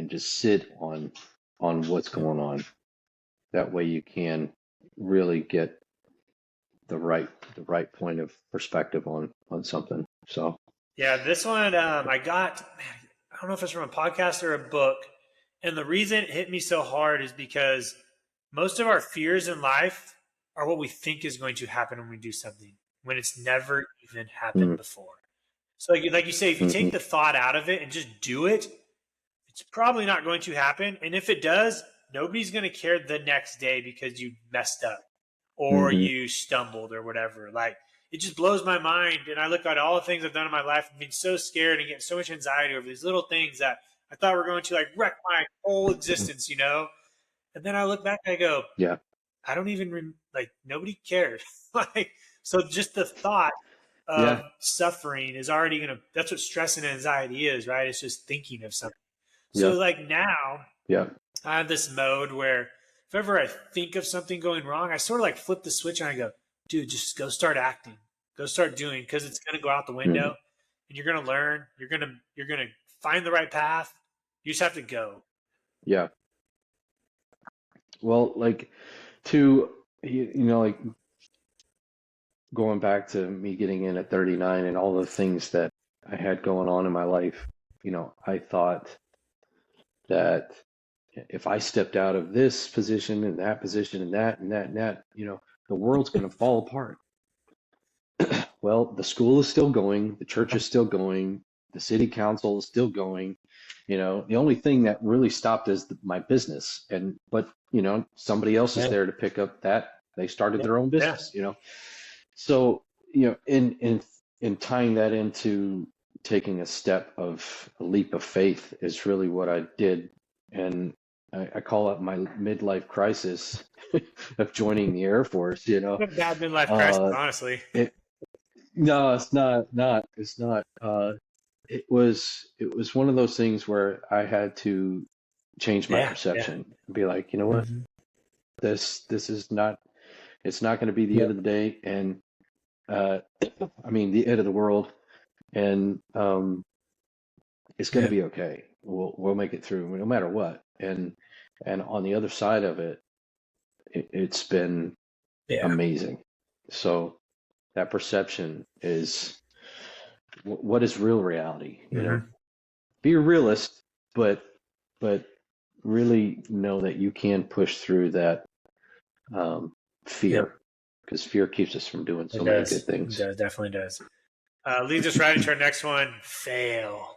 just sit on what's going on. That way you can really get the right point of perspective on something. So yeah, this one I got, man, I don't know if it's from a podcast or a book. And the reason it hit me so hard is because most of our fears in life are what we think is going to happen when we do something, when it's never even happened before. So like you say, if you take the thought out of it and just do it, it's probably not going to happen. And if it does, nobody's going to care the next day because you messed up or you stumbled or whatever. Like, it just blows my mind. And I look at all the things I've done in my life and being so scared and getting so much anxiety over these little things that I thought were going to like wreck my whole existence, And then I look back and I go, yeah, I don't even nobody cares. So just the thought of suffering is already that's what stress and anxiety is, right? It's just thinking of something. So now I have this mode where if ever I think of something going wrong, I sort of like flip the switch and I go, dude, just go start acting, go start doing, because it's going to go out the window and you're going to learn, you're going to find the right path. You just have to go. Yeah. Well, like like going back to me getting in at 39 and all the things that I had going on in my life, I thought that if I stepped out of this position and that position and that and that and that, the world's going to fall apart. Well, the school is still going, the church is still going, the city council is still going. The only thing that really stopped is my business. But somebody else is there to pick up that. They started their own business, So, in tying that into taking a leap of faith is really what I did. And I call it my midlife crisis of joining the Air Force, Not a bad midlife crisis, honestly. No, it's not. It's not. It was one of those things where I had to change my perception and be like, you know what, this is not. It's not going to be the end of the day, and I mean the end of the world, and it's going to be okay. We'll make it through no matter what. And on the other side of it, it's been amazing. So that perception is what is real reality. Be a realist, but really know that you can push through that fear, because fear keeps us from doing so many good things. It definitely does. Leads us right into our next one: fail.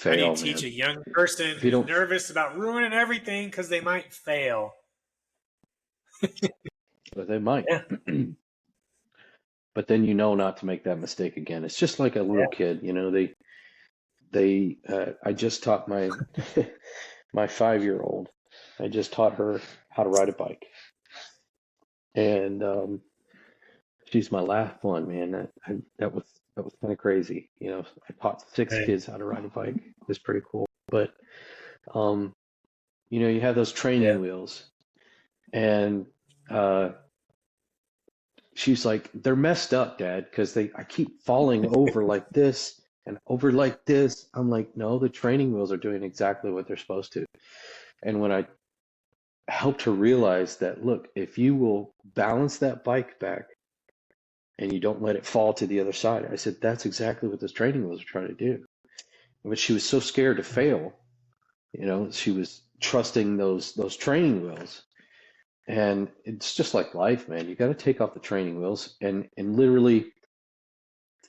How do you teach a young person who's nervous about ruining everything because they might fail? But they might. But then not to make that mistake again. It's just like a little kid, I just taught my my 5-year-old. I just taught her how to ride a bike, and she's my last one, man. That was kind of crazy. I taught 6 kids how to ride a bike. It was pretty cool. But you have those training wheels, and she's like, they're messed up, Dad, because I keep falling over like this and over like this. I'm like, no, the training wheels are doing exactly what they're supposed to. And when I helped her realize that, look, if you will balance that bike back and you don't let it fall to the other side, I said, that's exactly what this training wheels are trying to do. But she was so scared to fail, she was trusting those training wheels. And it's just like life, man. You got to take off the training wheels. And literally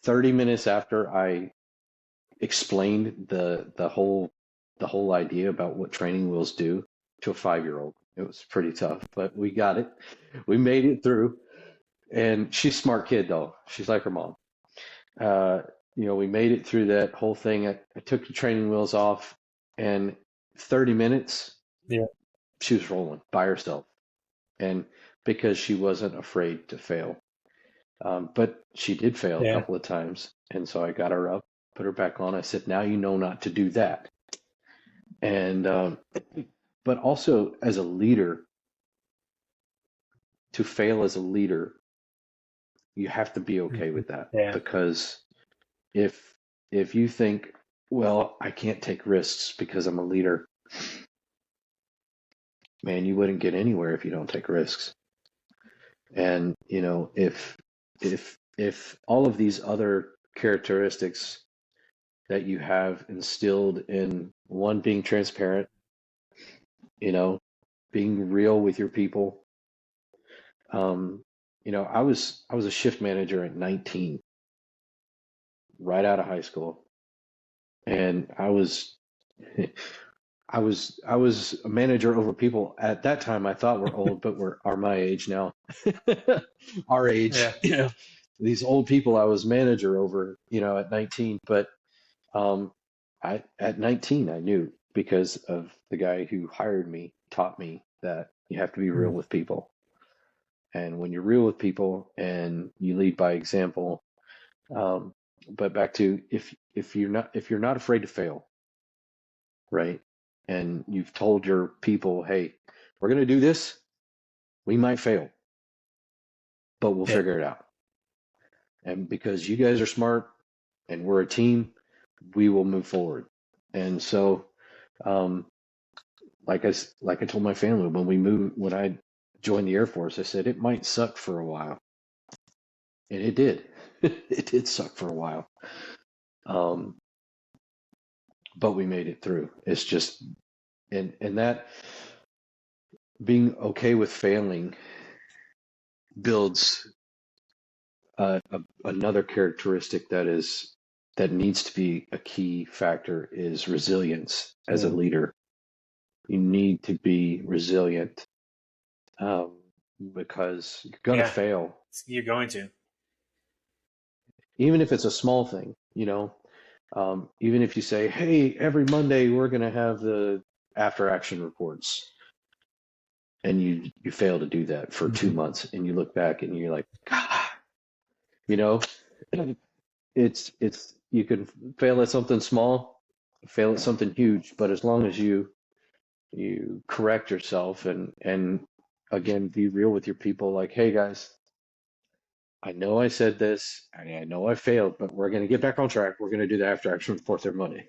30 minutes after I explained the whole idea about what training wheels do to a 5-year-old, it was pretty tough, but we got it. We made it through. And she's a smart kid, though. She's like her mom. We made it through that whole thing. I took the training wheels off, and 30 minutes, Yeah. she was rolling by herself. And because she wasn't afraid to fail. But she did fail a couple of times. And so I got her up, put her back on. I said, now you know not to do that. And, but also as a leader, to fail as a leader, you have to be okay with that. Yeah. Because if you think, well, I can't take risks because I'm a leader, man, you wouldn't get anywhere if you don't take risks. And, if all of these other characteristics that you have instilled in one, being transparent, being real with your people. I was a shift manager at 19, right out of high school. And I was a manager over people at that time I thought were old, but are my age now. Our age, Yeah. These old people I was manager over, at 19. But at 19, I knew, because of the guy who hired me, taught me that you have to be real with people. And when you're real with people and you lead by example, but back to if you're not afraid to fail, right? And you've told your people, hey, we're going to do this. We might fail, but we'll figure it out. And because you guys are smart and we're a team, we will move forward. And so, like I told my family when I joined the Air Force, I said it might suck for a while, and it did. It did suck for a while, but we made it through. It's just, and that being okay with failing builds another characteristic that needs to be a key factor is resilience. As a leader, you need to be resilient, because you're going to fail. You're going to. Even if it's a small thing, even if you say, hey, every Monday we're going to have the after action reports, and you fail to do that for 2 months, and you look back and you're like, it's you can fail at something small, fail at something huge, but as long as you correct yourself and again, be real with your people, like, hey guys, I know I said this, I know I failed, but we're going to get back on track. We're going to do the after action report every Monday.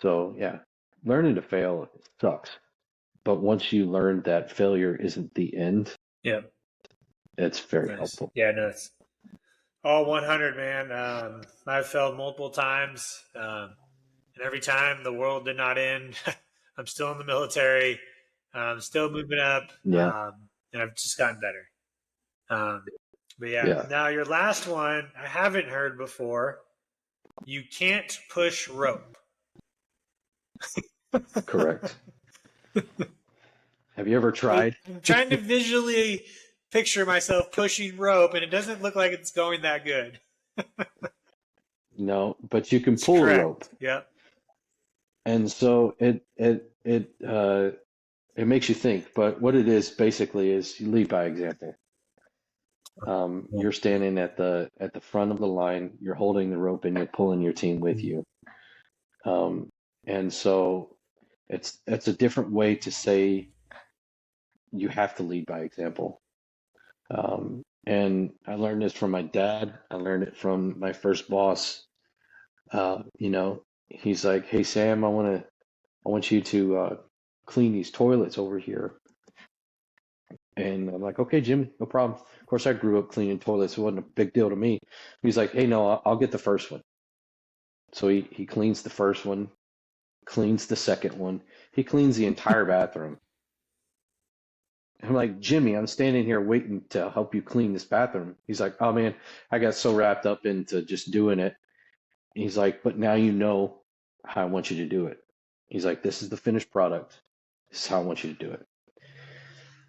So yeah, learning to fail sucks, but once you learn that failure isn't the end, it's very helpful. Yeah, no, it's all 100, man. I've failed multiple times, and every time the world did not end. I'm still in the military. I'm still moving up, and I've just gotten better. But now your last one, I haven't heard before. You can't push rope. Correct. Have you ever tried? I'm trying to visually picture myself pushing rope, and it doesn't look like it's going that good. No, but you can pull a rope. Yep. And so it makes you think. But what it is basically is you lead by example. You're standing at the front of the line. You're holding the rope and you're pulling your team with you. And so it's a different way to say you have to lead by example. And I learned this from my dad. I learned it from my first boss. He's like, hey Sam, I want I want you to clean these toilets over here. And I'm like, okay, Jimmy, no problem. Of course, I grew up cleaning toilets. It wasn't a big deal to me. He's like, hey, no, I'll get the first one. So he cleans the first one, cleans the second one. He cleans the entire bathroom. I'm like, Jimmy, I'm standing here waiting to help you clean this bathroom. He's like, oh man, I got so wrapped up into just doing it. He's like, but now you know how I want you to do it. He's like, this is the finished product. This is how I want you to do it.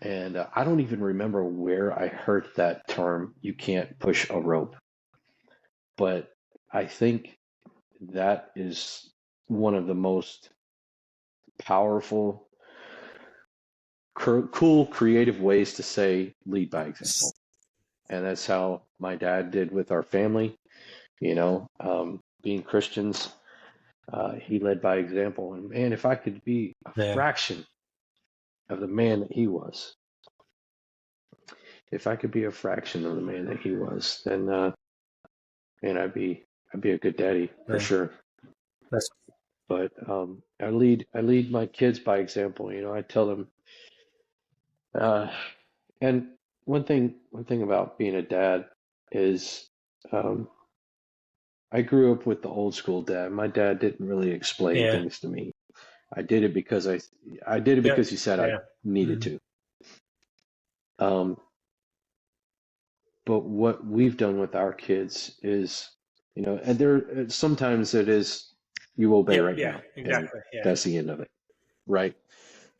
And I don't even remember where I heard that term, you can't push a rope. But I think that is one of the most powerful, cool, creative ways to say lead by example. And that's how my dad did with our family. Being Christians, he led by example. And man, if I could be a fraction of the man that he was, if I could be a fraction of the man that he was, then man, I'd be a good daddy for sure. But I lead my kids by example. I tell them, and one thing about being a dad is, I grew up with the old school dad. My dad didn't really explain things to me. I did it because he said I needed to. But what we've done with our kids is, and there sometimes it is you obey right now. Exactly. That's the end of it, right?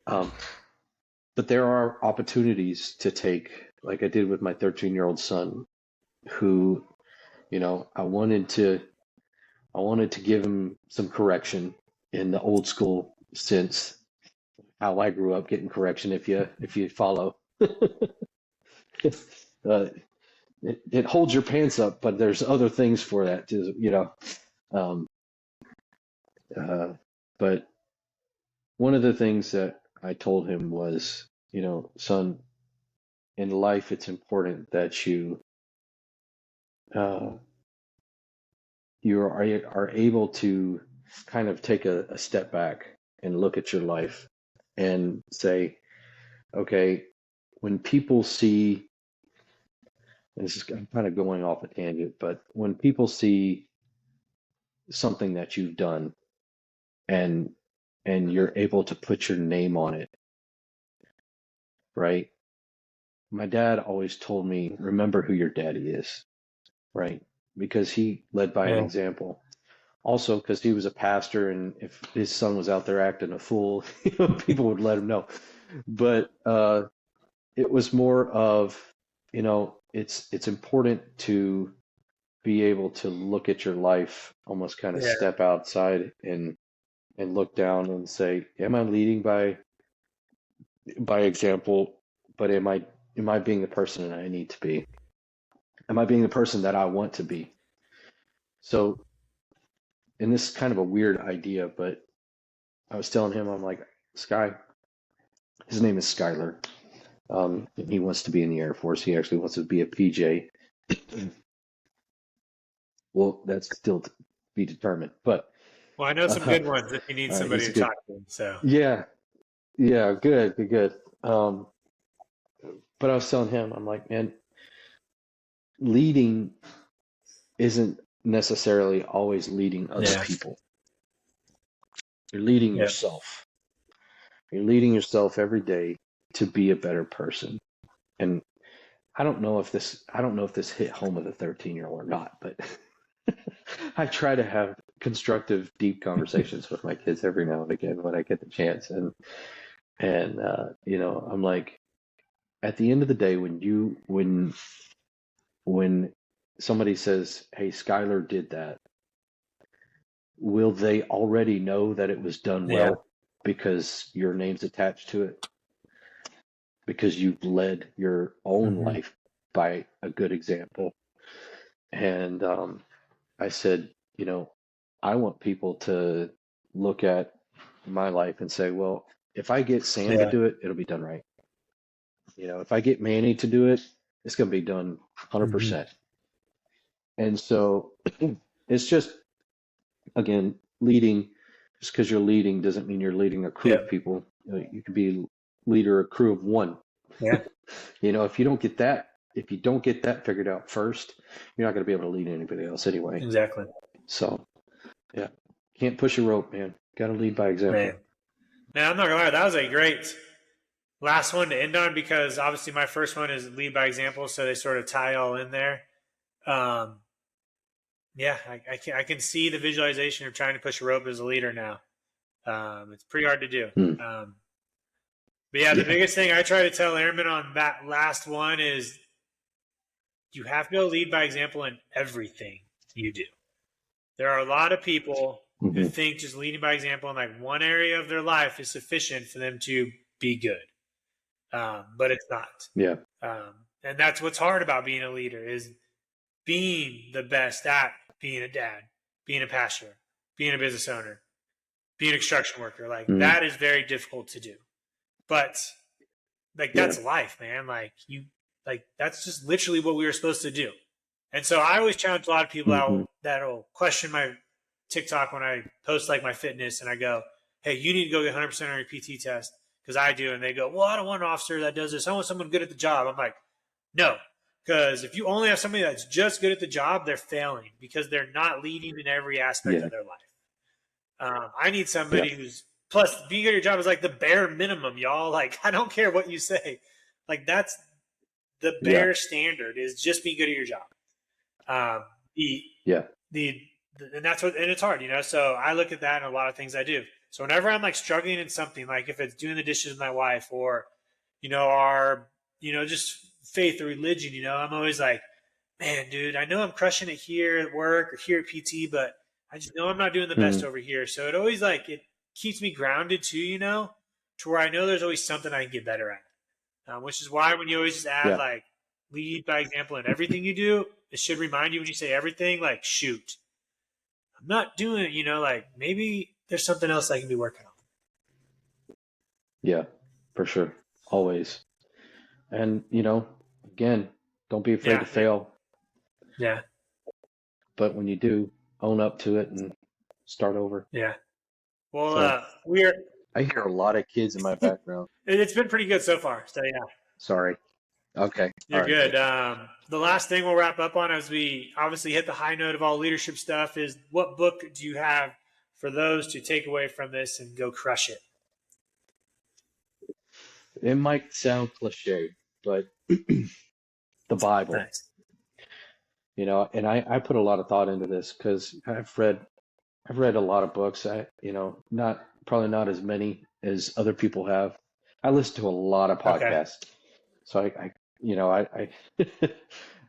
But there are opportunities to take, like I did with my 13-year-old son, who, I wanted to give him some correction in the old school sense, how I grew up getting correction. If you follow, it holds your pants up, but there's other things for that too, but one of the things that I told him was, son, in life, it's important that you are able to kind of take a step back and look at your life and say, okay, when people see, and I'm kind of going off a tangent, but when people see something that you've done and you're able to put your name on it, right? My dad always told me, remember who your daddy is, right? Because he led by an example. Also, because he was a pastor, and if his son was out there acting a fool, people would let him know. But it was more of, it's important to be able to look at your life, almost kind of step outside and look down and say, am I leading by example? But am I being the person that I need to be? Am I being the person that I want to be? So, and this is kind of a weird idea, but I was telling him, I'm like, Sky, his name is Skylar. He wants to be in the Air Force. He actually wants to be a PJ. Well, that's still to be determined. But I know some good ones if you need somebody to talk to. So yeah, good. But I was telling him, I'm like, man, leading isn't necessarily always leading other people. You're leading yourself. You're leading yourself every day to be a better person. And I don't know if this hit home with a 13-year-old or not, but I try to have constructive, deep conversations with my kids every now and again when I get the chance. And I'm like, at the end of the day, when somebody says, hey, Skylar did that, will they already know that it was done well because your name's attached to it? Because you've led your own life by a good example. And I said, I want people to look at my life and say, well, if I get Sam to do it, it'll be done right. If I get Manny to do it, it's going to be done 100%. And so it's just, again, leading just because you're leading doesn't mean you're leading a crew Yeah. of people. You could be leader a crew of one. Yeah. If you don't get that figured out first, you're not going to be able to lead anybody else anyway. Exactly. So, yeah, can't push a rope, man. Got to lead by example. Man. Now, I'm not going to lie, that was a great last one to end on, because obviously my first one is lead by example, so they sort of tie all in there. Yeah, I can see the visualization of trying to push a rope as a leader now. It's pretty hard to do. But yeah, the biggest thing I try to tell airmen on that last one is you have to be able to lead by example in everything you do. There are a lot of people who think just leading by example in like one area of their life is sufficient for them to be good. But it's not. Yeah. And that's what's hard about being a leader, is being the best at being a dad, being a pastor, being a business owner, being a construction worker. Like that is very difficult to do. But like that's life, man. Like that's just literally what we were supposed to do. And so I always challenge a lot of people that'll question my TikTok when I post like my fitness, and I go, hey, you need to go get 100% on your PT test, because I do. And they go, well, I don't want an officer that does this. I want someone good at the job. I'm like, no, because if you only have somebody that's just good at the job, they're failing because they're not leading in every aspect of their life. I need somebody who's, plus being good at your job is like the bare minimum, y'all. Like, I don't care what you say. Like, that's the bare standard, is just be good at your job. And that's what, and it's hard, so I look at that in a lot of things I do. So whenever I'm like struggling in something, like if it's doing the dishes with my wife, or, our, just faith or religion, I'm always like, man, dude, I know I'm crushing it here at work or here at PT, but I just know I'm not doing the best over here. So it always it keeps me grounded too, to where I know there's always something I can get better at. Which is why when you always just add like lead by example in everything you do, it should remind you when you say everything, like, shoot, I'm not doing it, like maybe there's something else I can be working on. Yeah, for sure. Always. And, again, don't be afraid to fail. Yeah. But when you do, own up to it and start over. Yeah. Well, so, I hear a lot of kids in my background. It's been pretty good so far. So, yeah. Sorry. Okay. You're good. The last thing we'll wrap up on, as we obviously hit the high note of all leadership stuff, is what book do you have for those to take away from this and go crush it? It might sound cliche, but the Bible. Nice. And I put a lot of thought into this because I've read a lot of books. Probably not as many as other people have. I listen to a lot of podcasts. Okay. So I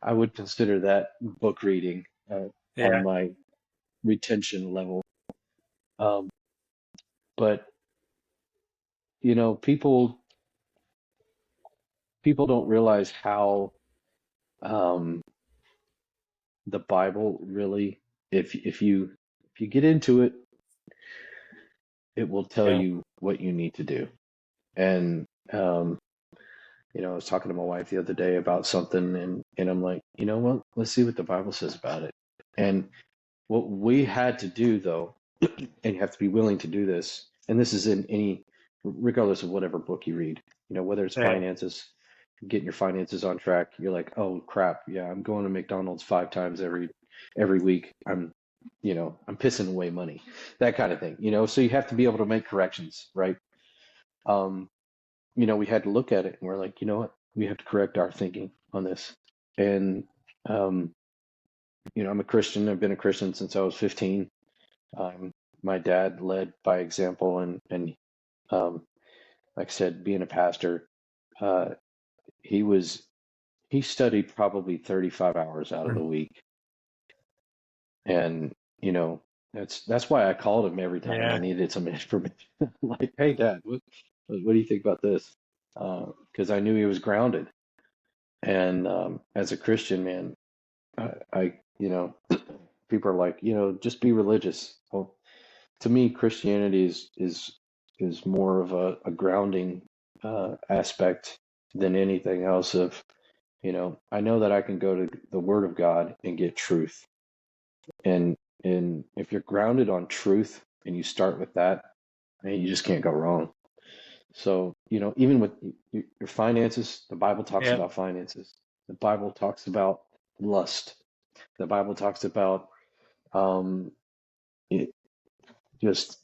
I would consider that book reading on my retention level. But people don't realize how the Bible really, if you get into it, it will tell you what you need to do. And I was talking to my wife the other day about something, and I'm like, what? Let's see what the Bible says about it. And what we had to do, though, and you have to be willing to do this, and this is in regardless of whatever book you read, whether it's finances, getting your finances on track, you're like, oh crap, yeah, I'm going to McDonald's 5 times every week. I'm pissing away money, that kind of thing, so you have to be able to make corrections, right? We had to look at it and we're like, what? We have to correct our thinking on this. And, I'm a Christian. I've been a Christian since I was 15. My dad led by example, and like I said, being a pastor, he studied probably 35 hours out of the week. And, that's why I called him every time I needed some information. Like, hey, Dad, what do you think about this? Because I knew he was grounded. And as a Christian, man, I people are like, just be religious. Well, to me, Christianity is more of a grounding aspect than anything else. Of, I know that I can go to the Word of God and get truth. And if you're grounded on truth, and you start with that, and you just can't go wrong. So, even with your finances, the Bible talks Yep. about finances. The Bible talks about lust. The Bible talks about it, just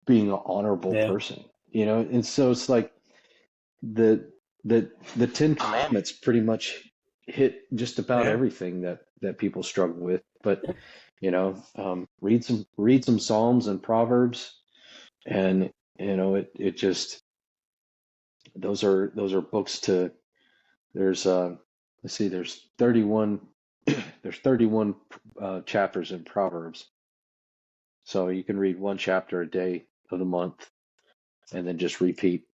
being an honorable Yeah. person, and so it's like the the Ten Commandments pretty much hit just about Yeah. everything that people struggle with. But read some Psalms and Proverbs, and it just those are books to. There's let's see, there's 31 there's 31 chapters in Proverbs, so you can read one chapter a day of the month, and then just repeat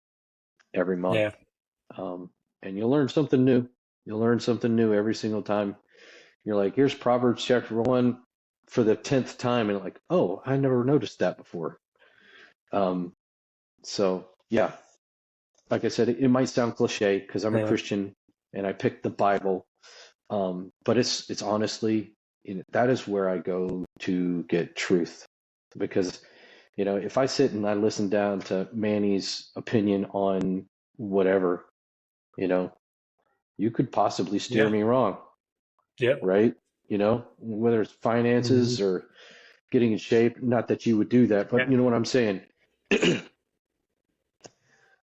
every month. Yeah. And you'll learn something new. You'll learn something new every single time. You're like, here's Proverbs chapter 1 for the 10th time, and like, oh, I never noticed that before. So yeah, like I said, it might sound cliche because I'm a Yeah. Christian and I picked the Bible, but it's honestly, that is where I go to get truth, because if I sit and I listen down to Manny's opinion on whatever, you could possibly steer Yeah. me wrong, Yep. right? Whether it's finances or getting in shape. Not that you would do that, but Yeah. you know what I'm saying.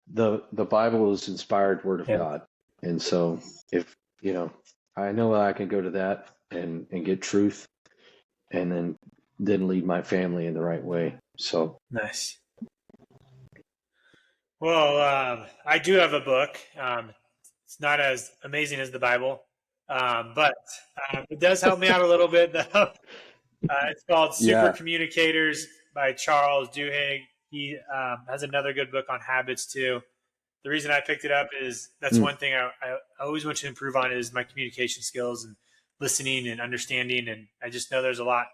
The Bible is inspired word of Yeah. God, and so if I know I can go to that and get truth, and then lead my family in the right way. So Nice. Well, I do have a book. It's not as amazing as the Bible, but it does help me out a little bit, though. It's called Super yeah, Communicators by Charles Duhigg. He has another good book on habits, too. The reason I picked it up is that's one thing I always want to improve on is my communication skills and listening and understanding. And I just know there's a lot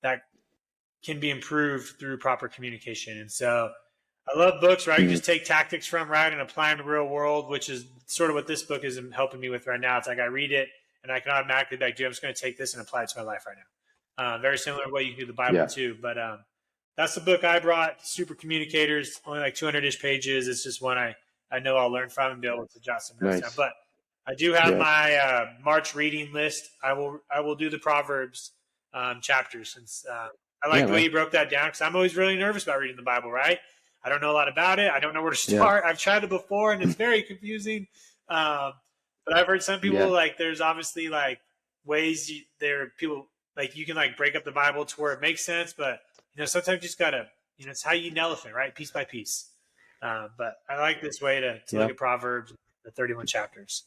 that can be improved through proper communication. And so I love books where I can just take tactics from, right, and apply them to the real world, which is sort of what this book is helping me with right now. It's like I read it and I can automatically be like, dude, I'm just going to take this and apply it to my life right now. Very similar to what you can do the Bible yeah, too. But that's the book I brought, Super Communicators, only like 200-ish pages. It's just one I know I'll learn from and be able to jot some notes down. nice, But I do have yeah, my March reading list. I will do the Proverbs chapters since I like yeah, the way man, you broke that down because I'm always really nervous about reading the Bible, right? I don't know a lot about it. I don't know where to yeah, start. I've tried it before and it's very confusing. But I've heard some people yeah, like there's obviously like ways there are people like you can like break up the Bible to where it makes sense, but sometimes you just gotta it's how you eat an elephant, right? Piece by piece. But I like this way to yeah, look at Proverbs, the 31 chapters.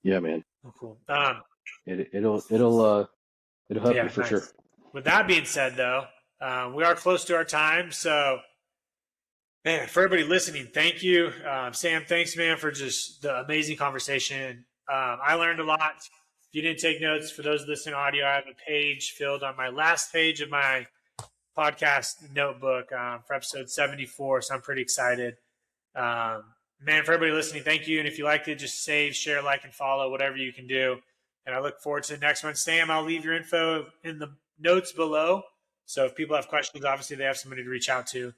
yeah, man. Oh, cool. It'll help Yeah, you for nice. sure. With that being said, though, we are close to our time. So, man, for everybody listening, thank you. Sam, thanks, man, for just the amazing conversation. I learned a lot. If you didn't take notes, for those listening audio, I have a page filled on my last page of my podcast notebook for episode 74. So I'm pretty excited. Man, for everybody listening, thank you. And if you liked it, just save, share, like, and follow, whatever you can do. And I look forward to the next one. Sam, I'll leave your info in the notes below. So if people have questions, obviously they have somebody to reach out to.